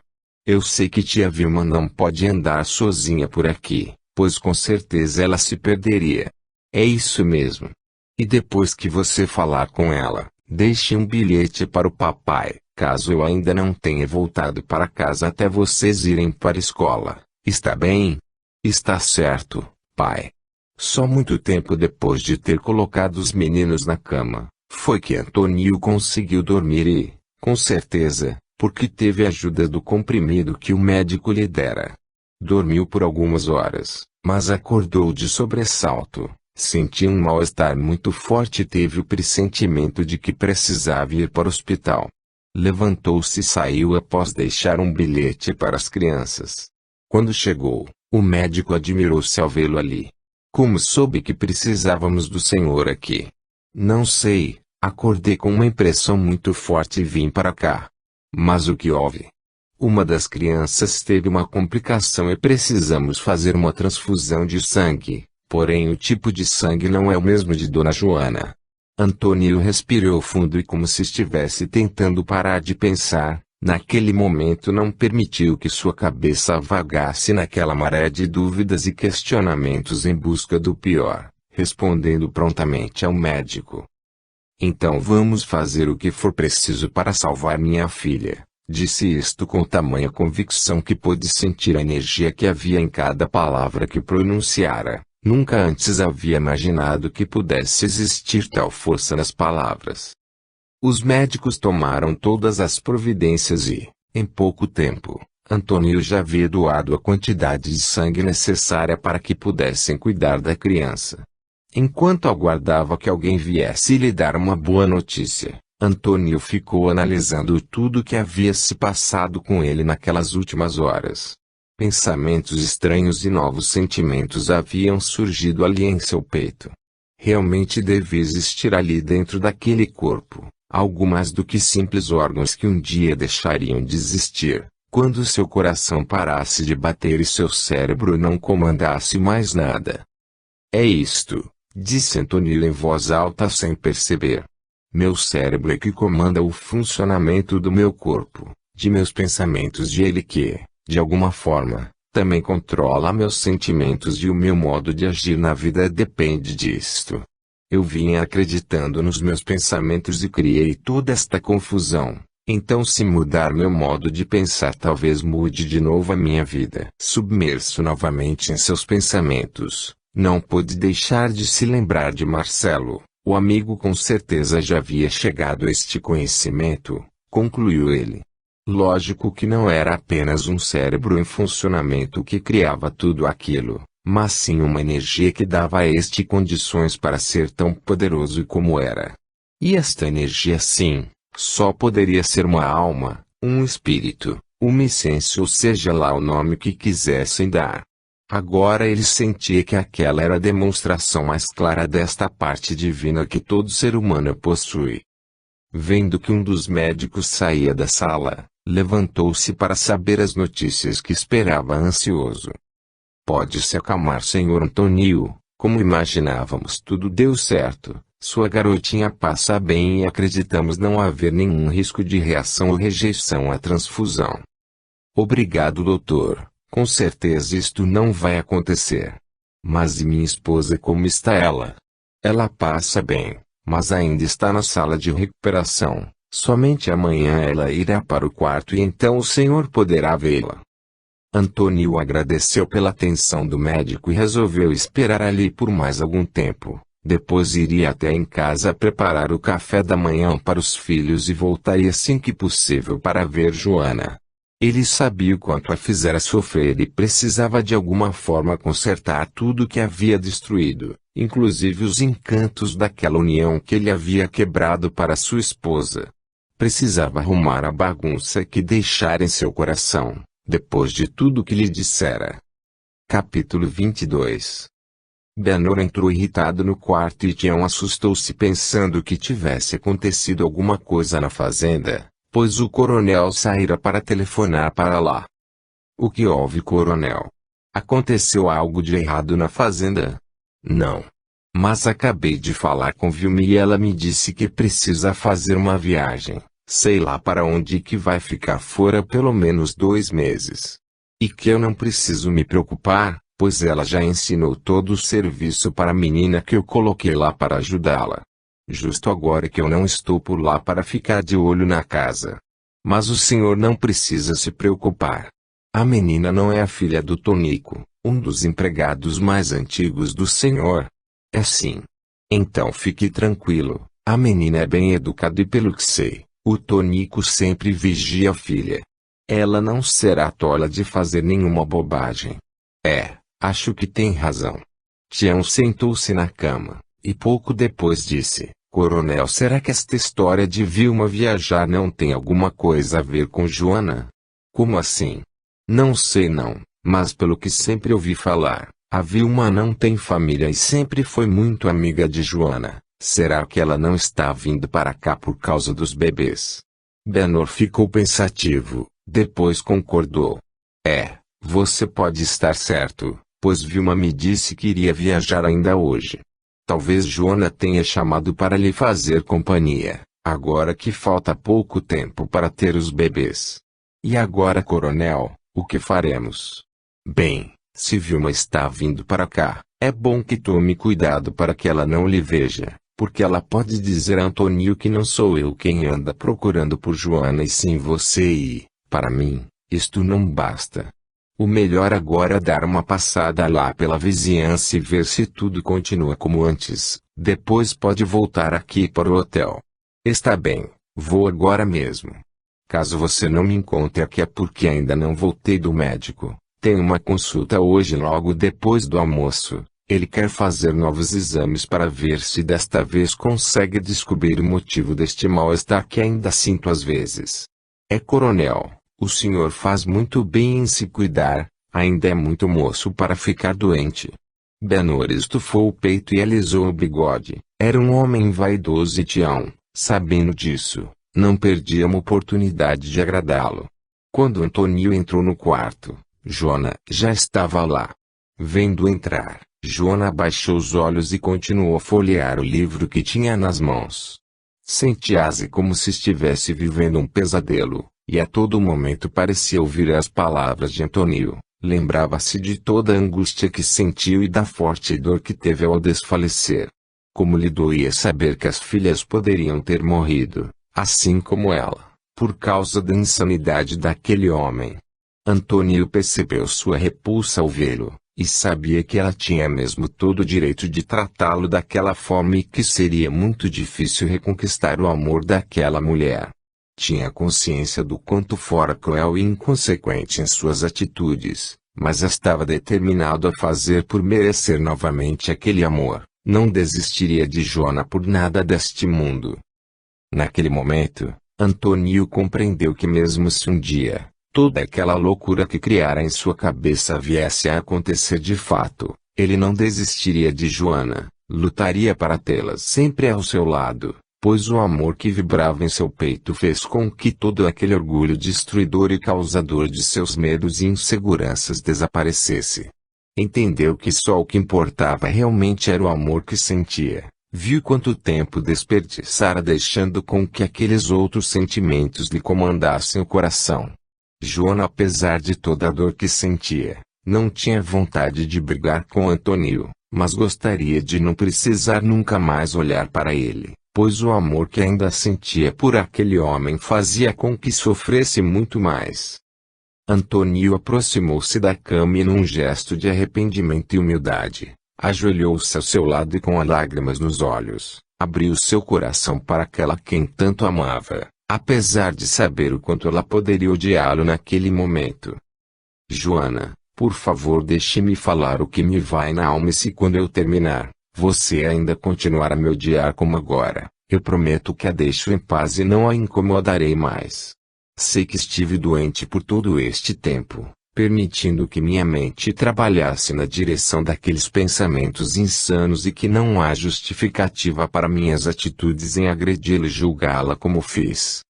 Eu sei que tia Vilma não pode andar sozinha por aqui, pois com certeza ela se perderia. É isso mesmo. E depois que você falar com ela, deixe um bilhete para o papai, caso eu ainda não tenha voltado para casa até vocês irem para a escola. Está bem? Está certo, pai. Só muito tempo depois de ter colocado os meninos na cama, foi que Antônio conseguiu dormir e, com certeza, porque teve a ajuda do comprimido que o médico lhe dera. Dormiu por algumas horas, mas acordou de sobressalto, sentiu um mal-estar muito forte e teve o pressentimento de que precisava ir para o hospital. Levantou-se e saiu após deixar um bilhete para as crianças. Quando chegou, o médico admirou-se ao vê-lo ali. Como soube que precisávamos do senhor aqui? Não sei, acordei com uma impressão muito forte e vim para cá. Mas o que houve? Uma das crianças teve uma complicação e precisamos fazer uma transfusão de sangue, porém o tipo de sangue não é o mesmo de Dona Joana. Antônio respirou fundo e, como se estivesse tentando parar de pensar, naquele momento não permitiu que sua cabeça vagasse naquela maré de dúvidas e questionamentos em busca do pior, respondendo prontamente ao médico. Então vamos fazer o que for preciso para salvar minha filha, disse isto com tamanha convicção que pôde sentir a energia que havia em cada palavra que pronunciara. Nunca antes havia imaginado que pudesse existir tal força nas palavras. Os médicos tomaram todas as providências e, em pouco tempo, Antônio já havia doado a quantidade de sangue necessária para que pudessem cuidar da criança. Enquanto aguardava que alguém viesse lhe dar uma boa notícia, Antônio ficou analisando tudo o que havia se passado com ele naquelas últimas horas. Pensamentos estranhos e novos sentimentos haviam surgido ali em seu peito. Realmente devia existir ali dentro daquele corpo algo mais do que simples órgãos que um dia deixariam de existir, quando seu coração parasse de bater e seu cérebro não comandasse mais nada. É isto, disse Antônio em voz alta sem perceber. Meu cérebro é que comanda o funcionamento do meu corpo, de meus pensamentos e ele que, de alguma forma, também controla meus sentimentos e o meu modo de agir na vida depende disto. Eu vinha acreditando nos meus pensamentos e criei toda esta confusão. Então, se mudar meu modo de pensar, talvez mude de novo a minha vida. Submerso novamente em seus pensamentos, não pôde deixar de se lembrar de Marcelo. O amigo com certeza já havia chegado a este conhecimento, concluiu ele. Lógico que não era apenas um cérebro em funcionamento que criava tudo aquilo, mas sim uma energia que dava a este condições para ser tão poderoso como era. E esta energia, sim, só poderia ser uma alma, um espírito, uma essência, ou seja lá o nome que quisessem dar. Agora ele sentia que aquela era a demonstração mais clara desta parte divina que todo ser humano possui. Vendo que um dos médicos saía da sala, levantou-se para saber as notícias que esperava ansioso. Pode se acalmar, senhor Antônio, como imaginávamos, tudo deu certo, sua garotinha passa bem e acreditamos não haver nenhum risco de reação ou rejeição à transfusão. Obrigado, doutor, com certeza isto não vai acontecer. Mas e minha esposa, como está ela? Ela passa bem, mas ainda está na sala de recuperação, somente amanhã ela irá para o quarto e então o senhor poderá vê-la. Antônio agradeceu pela atenção do médico e resolveu esperar ali por mais algum tempo. Depois iria até em casa preparar o café da manhã para os filhos e voltaria assim que possível para ver Joana. Ele sabia o quanto a fizera sofrer e precisava de alguma forma consertar tudo que havia destruído, inclusive os encantos daquela união que ele havia quebrado para sua esposa. Precisava arrumar a bagunça que deixara em seu coração, depois de tudo que lhe dissera. Capítulo 22. Benor entrou irritado no quarto e Tião assustou-se pensando que tivesse acontecido alguma coisa na fazenda, pois o coronel saíra para telefonar para lá. O que houve, coronel? Aconteceu algo de errado na fazenda? Não. Mas acabei de falar com Vilma e ela me disse que precisa fazer uma viagem, sei lá para onde, que vai ficar fora pelo menos 2 meses. E que eu não preciso me preocupar, pois ela já ensinou todo o serviço para a menina que eu coloquei lá para ajudá-la. Justo agora que eu não estou por lá para ficar de olho na casa. Mas o senhor não precisa se preocupar. A menina não é a filha do Tonico, um dos empregados mais antigos do senhor. É sim. Então fique tranquilo, a menina é bem educada e pelo que sei, o Tonico sempre vigia a filha. Ela não será tola de fazer nenhuma bobagem. Acho que tem razão. Tião sentou-se na cama, e pouco depois disse, coronel, será que esta história de Vilma viajar não tem alguma coisa a ver com Joana? Como assim? Não sei não, mas pelo que sempre ouvi falar, a Vilma não tem família e sempre foi muito amiga de Joana. Será que ela não está vindo para cá por causa dos bebês? Benor ficou pensativo, depois concordou. Você pode estar certo, pois Vilma me disse que iria viajar ainda hoje. Talvez Joana tenha chamado para lhe fazer companhia, agora que falta pouco tempo para ter os bebês. E agora, coronel, o que faremos? Bem, se Vilma está vindo para cá, é bom que tome cuidado para que ela não lhe veja, porque ela pode dizer a Antônio que não sou eu quem anda procurando por Joana e sim você e, para mim, isto não basta. O melhor agora é dar uma passada lá pela vizinhança e ver se tudo continua como antes, depois pode voltar aqui para o hotel. Está bem, vou agora mesmo. Caso você não me encontre aqui é porque ainda não voltei do médico, tenho uma consulta hoje logo depois do almoço. Ele quer fazer novos exames para ver se desta vez consegue descobrir o motivo deste mal-estar que ainda sinto às vezes. Coronel, o senhor faz muito bem em se cuidar, ainda é muito moço para ficar doente. Benor estufou o peito e alisou o bigode. Era um homem vaidoso e Tião, sabendo disso, não perdia uma oportunidade de agradá-lo. Quando Antônio entrou no quarto, Joana já estava lá. Vendo entrar, Joana abaixou os olhos e continuou a folhear o livro que tinha nas mãos. Sentia-se como se estivesse vivendo um pesadelo, e a todo momento parecia ouvir as palavras de Antônio. Lembrava-se de toda a angústia que sentiu e da forte dor que teve ao desfalecer. Como lhe doía saber que as filhas poderiam ter morrido, assim como ela, por causa da insanidade daquele homem. Antônio percebeu sua repulsa ao vê-lo, e sabia que ela tinha mesmo todo o direito de tratá-lo daquela forma e que seria muito difícil reconquistar o amor daquela mulher. Tinha consciência do quanto fora cruel e inconsequente em suas atitudes, mas estava determinado a fazer por merecer novamente aquele amor. Não desistiria de Joana por nada deste mundo. Naquele momento, Antônio compreendeu que mesmo se um dia, toda aquela loucura que criara em sua cabeça viesse a acontecer de fato, ele não desistiria de Joana, lutaria para tê-la sempre ao seu lado, pois o amor que vibrava em seu peito fez com que todo aquele orgulho destruidor e causador de seus medos e inseguranças desaparecesse. Entendeu que só o que importava realmente era o amor que sentia. Viu quanto tempo desperdiçara deixando com que aqueles outros sentimentos lhe comandassem o coração. Joana, apesar de toda a dor que sentia, não tinha vontade de brigar com Antônio, mas gostaria de não precisar nunca mais olhar para ele, pois o amor que ainda sentia por aquele homem fazia com que sofresse muito mais. Antônio aproximou-se da cama e num gesto de arrependimento e humildade, ajoelhou-se ao seu lado e com lágrimas nos olhos, abriu seu coração para aquela quem tanto amava, apesar de saber o quanto ela poderia odiá-lo naquele momento. Joana, por favor, deixe-me falar o que me vai na alma, e se quando eu terminar, você ainda continuar a me odiar como agora, eu prometo que a deixo em paz e não a incomodarei mais. Sei que estive doente por todo este tempo, permitindo que minha mente trabalhasse na direção daqueles pensamentos insanos e que não há justificativa para minhas atitudes em agredi-la e julgá-la como fiz.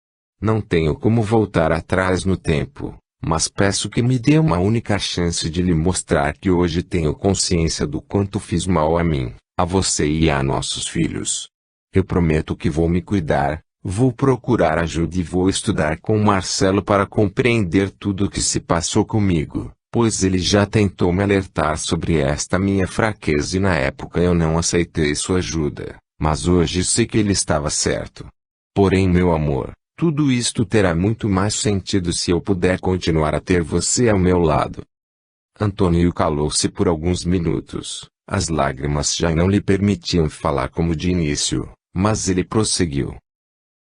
Não tenho como voltar atrás no tempo, mas peço que me dê uma única chance de lhe mostrar que hoje tenho consciência do quanto fiz mal a mim, a você e a nossos filhos. Eu prometo que vou me cuidar, vou procurar ajuda e vou estudar com Marcelo para compreender tudo o que se passou comigo, pois ele já tentou me alertar sobre esta minha fraqueza e na época eu não aceitei sua ajuda, mas hoje sei que ele estava certo. Porém, meu amor, tudo isto terá muito mais sentido se eu puder continuar a ter você ao meu lado. Antônio calou-se por alguns minutos, as lágrimas já não lhe permitiam falar como de início, mas ele prosseguiu.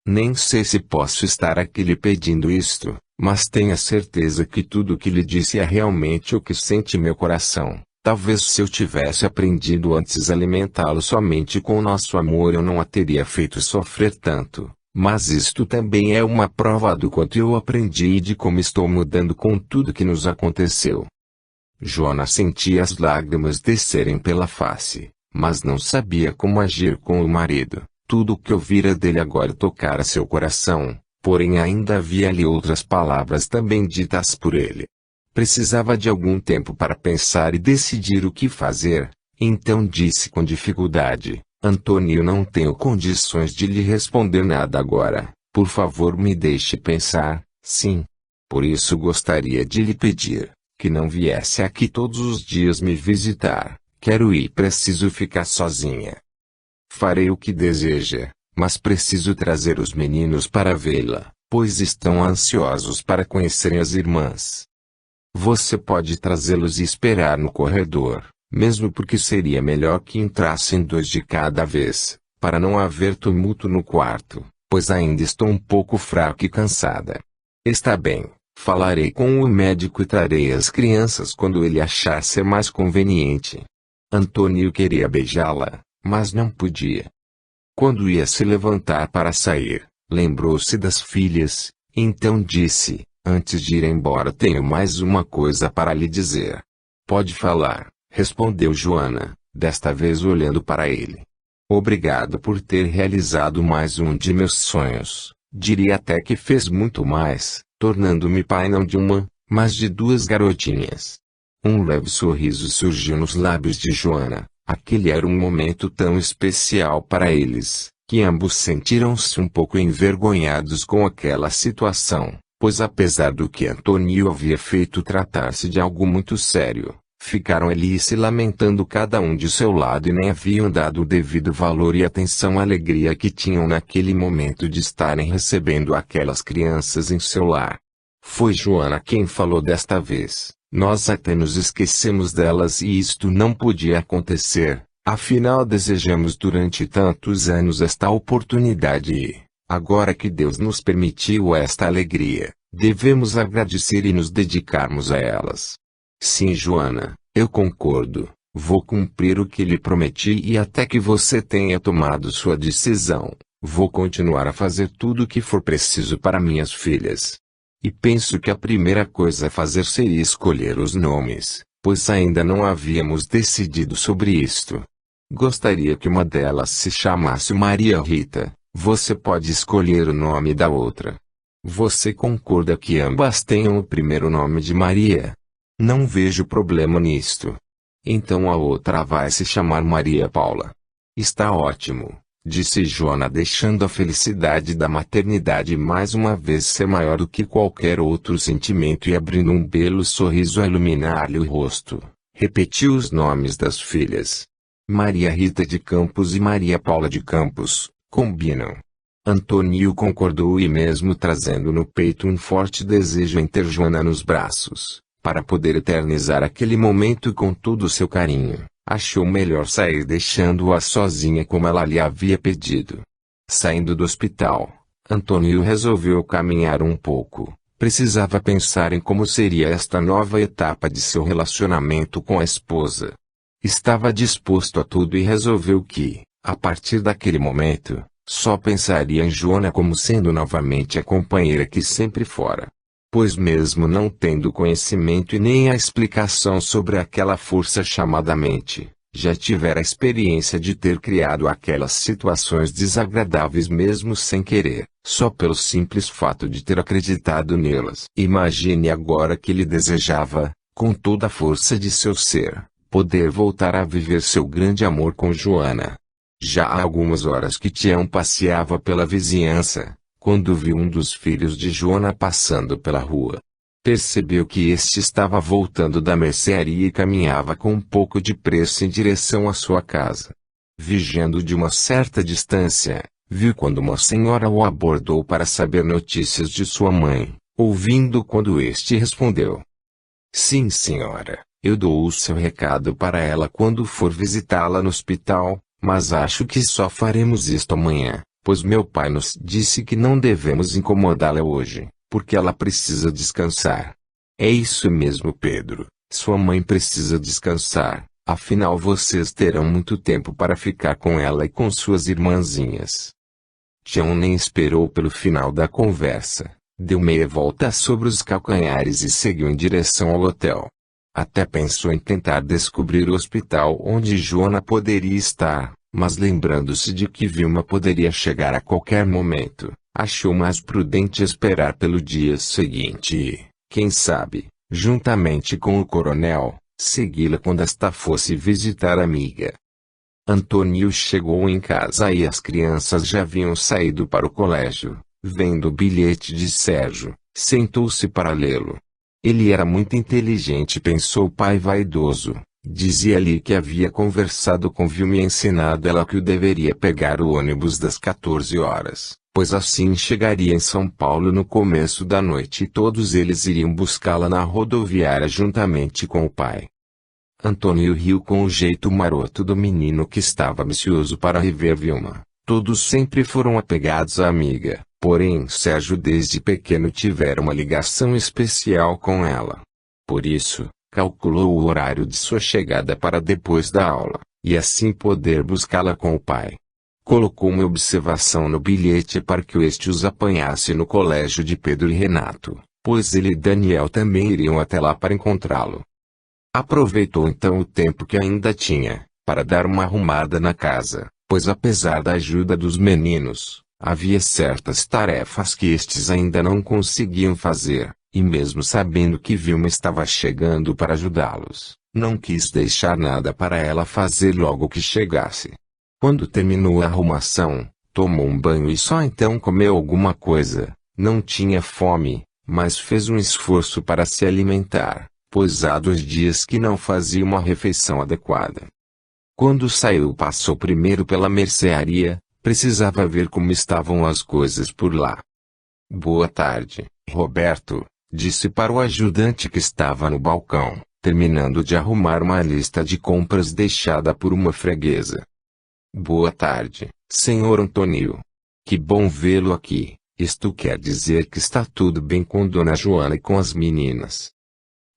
Nem sei se posso estar aqui lhe pedindo isto, mas tenha certeza que tudo o que lhe disse é realmente o que sente meu coração. Talvez se eu tivesse aprendido antes a alimentá-lo somente com o nosso amor eu não a teria feito sofrer tanto, mas isto também é uma prova do quanto eu aprendi e de como estou mudando com tudo que nos aconteceu. Joana sentia as lágrimas descerem pela face, mas não sabia como agir com o marido. Tudo o que ouvira dele agora tocara seu coração, porém ainda havia ali outras palavras também ditas por ele. Precisava de algum tempo para pensar e decidir o que fazer, então disse com dificuldade: Antônio, não tenho condições de lhe responder nada agora, por favor me deixe pensar. Sim. Por isso gostaria de lhe pedir que não viesse aqui todos os dias me visitar, quero ir, preciso ficar sozinha. Farei o que deseja, mas preciso trazer os meninos para vê-la, pois estão ansiosos para conhecerem as irmãs. Você pode trazê-los e esperar no corredor, mesmo porque seria melhor que entrassem 2 de cada vez, para não haver tumulto no quarto, pois ainda estou um pouco fraca e cansada. Está bem, falarei com o médico e trarei as crianças quando ele achar ser mais conveniente. Antônio queria beijá-la, mas não podia. Quando ia se levantar para sair, lembrou-se das filhas, então disse: antes de ir embora tenho mais uma coisa para lhe dizer. Pode falar, respondeu Joana, desta vez olhando para ele. Obrigado por ter realizado mais um de meus sonhos, diria até que fez muito mais, tornando-me pai não de uma, mas de 2 garotinhas. Um leve sorriso surgiu nos lábios de Joana. Aquele era um momento tão especial para eles, que ambos sentiram-se um pouco envergonhados com aquela situação, pois apesar do que Antônio havia feito tratar-se de algo muito sério, ficaram ali se lamentando cada um de seu lado e nem haviam dado o devido valor e atenção à alegria que tinham naquele momento de estarem recebendo aquelas crianças em seu lar. Foi Joana quem falou desta vez. Nós até nos esquecemos delas e isto não podia acontecer, afinal desejamos durante tantos anos esta oportunidade e, agora que Deus nos permitiu esta alegria, devemos agradecer e nos dedicarmos a elas. Sim, Joana, eu concordo, vou cumprir o que lhe prometi e até que você tenha tomado sua decisão, vou continuar a fazer tudo o que for preciso para minhas filhas. E penso que a primeira coisa a fazer seria escolher os nomes, pois ainda não havíamos decidido sobre isto. Gostaria que uma delas se chamasse Maria Rita, você pode escolher o nome da outra. Você concorda que ambas tenham o primeiro nome de Maria? Não vejo problema nisto. Então a outra vai se chamar Maria Paula. Está ótimo, disse Joana, deixando a felicidade da maternidade mais uma vez ser maior do que qualquer outro sentimento e abrindo um belo sorriso a iluminar-lhe o rosto. Repetiu os nomes das filhas. Maria Rita de Campos e Maria Paula de Campos, combinam. Antônio concordou e mesmo trazendo no peito um forte desejo em ter Joana nos braços, para poder eternizar aquele momento com todo o seu carinho, achou melhor sair deixando-a sozinha como ela lhe havia pedido. Saindo do hospital, Antônio resolveu caminhar um pouco. Precisava pensar em como seria esta nova etapa de seu relacionamento com a esposa. Estava disposto a tudo e resolveu que, a partir daquele momento, só pensaria em Joana como sendo novamente a companheira que sempre fora. Pois mesmo não tendo conhecimento e nem a explicação sobre aquela força chamada mente, já tivera a experiência de ter criado aquelas situações desagradáveis mesmo sem querer, só pelo simples fato de ter acreditado nelas. Imagine agora que ele desejava, com toda a força de seu ser, poder voltar a viver seu grande amor com Joana. Já há algumas horas que Tião passeava pela vizinhança, quando viu um dos filhos de Joana passando pela rua. Percebeu que este estava voltando da mercearia e caminhava com um pouco de pressa em direção à sua casa. Vigiando de uma certa distância, viu quando uma senhora o abordou para saber notícias de sua mãe, ouvindo quando este respondeu: "Sim, senhora, eu dou o seu recado para ela quando for visitá-la no hospital, mas acho que só faremos isto amanhã, pois meu pai nos disse que não devemos incomodá-la hoje, porque ela precisa descansar." "É isso mesmo, Pedro. Sua mãe precisa descansar, afinal vocês terão muito tempo para ficar com ela e com suas irmãzinhas." Tião nem esperou pelo final da conversa, deu meia volta sobre os calcanhares e seguiu em direção ao hotel. Até pensou em tentar descobrir o hospital onde Joana poderia estar, mas lembrando-se de que Vilma poderia chegar a qualquer momento, achou mais prudente esperar pelo dia seguinte e, quem sabe, juntamente com o coronel, segui-la quando esta fosse visitar a amiga. Antônio chegou em casa e as crianças já haviam saído para o colégio. Vendo o bilhete de Sérgio, sentou-se para lê-lo. Ele era muito inteligente, pensou o pai vaidoso. Dizia-lhe que havia conversado com Vilma e ensinado ela que o deveria pegar o ônibus das 14 horas, pois assim chegaria em São Paulo no começo da noite e todos eles iriam buscá-la na rodoviária juntamente com o pai. Antônio riu com o jeito maroto do menino que estava ansioso para rever Vilma. Todos sempre foram apegados à amiga, porém Sérgio desde pequeno tivera uma ligação especial com ela. Por isso, calculou o horário de sua chegada para depois da aula, e assim poder buscá-la com o pai. Colocou uma observação no bilhete para que este os apanhasse no colégio de Pedro e Renato, pois ele e Daniel também iriam até lá para encontrá-lo. Aproveitou então o tempo que ainda tinha, para dar uma arrumada na casa, pois apesar da ajuda dos meninos, havia certas tarefas que estes ainda não conseguiam fazer, e mesmo sabendo que Vilma estava chegando para ajudá-los, não quis deixar nada para ela fazer logo que chegasse. Quando terminou a arrumação, tomou um banho e só então comeu alguma coisa. Não tinha fome, mas fez um esforço para se alimentar, pois há 2 dias que não fazia uma refeição adequada. Quando saiu, passou primeiro pela mercearia. Precisava ver como estavam as coisas por lá. "Boa tarde, Roberto", disse para o ajudante que estava no balcão, terminando de arrumar uma lista de compras deixada por uma freguesa. "Boa tarde, senhor Antônio. Que bom vê-lo aqui. Isto quer dizer que está tudo bem com Dona Joana e com as meninas?"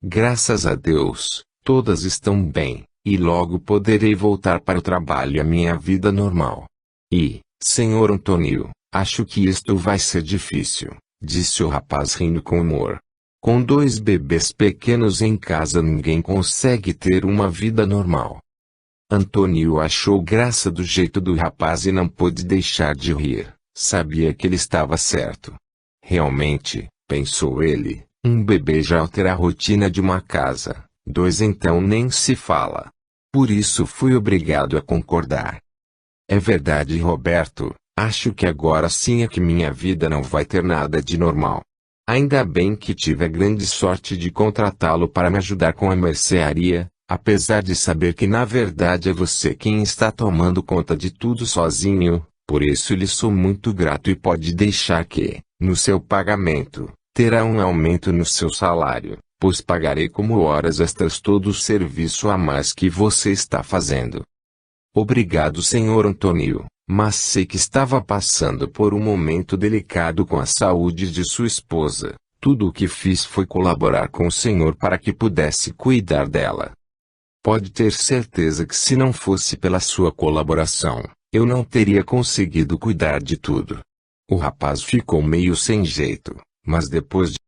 "Graças a Deus, todas estão bem, e logo poderei voltar para o trabalho e a minha vida normal." "E, senhor Antônio, acho que isto vai ser difícil", disse o rapaz rindo com humor. "Com 2 bebês pequenos em casa ninguém consegue ter uma vida normal." Antônio achou graça do jeito do rapaz e não pôde deixar de rir. Sabia que ele estava certo. Realmente, pensou ele, um bebê já altera a rotina de uma casa, 2 então nem se fala. Por isso fui obrigado a concordar. "É verdade, Roberto, acho que agora sim é que minha vida não vai ter nada de normal. Ainda bem que tive a grande sorte de contratá-lo para me ajudar com a mercearia, apesar de saber que na verdade é você quem está tomando conta de tudo sozinho, por isso lhe sou muito grato e pode deixar que, no seu pagamento, terá um aumento no seu salário, pois pagarei como horas extras todo o serviço a mais que você está fazendo." "Obrigado, senhor Antônio. Mas sei que estava passando por um momento delicado com a saúde de sua esposa. Tudo o que fiz foi colaborar com o Senhor para que pudesse cuidar dela. Pode ter certeza que se não fosse pela sua colaboração, eu não teria conseguido cuidar de tudo. O rapaz ficou meio sem jeito, mas depois de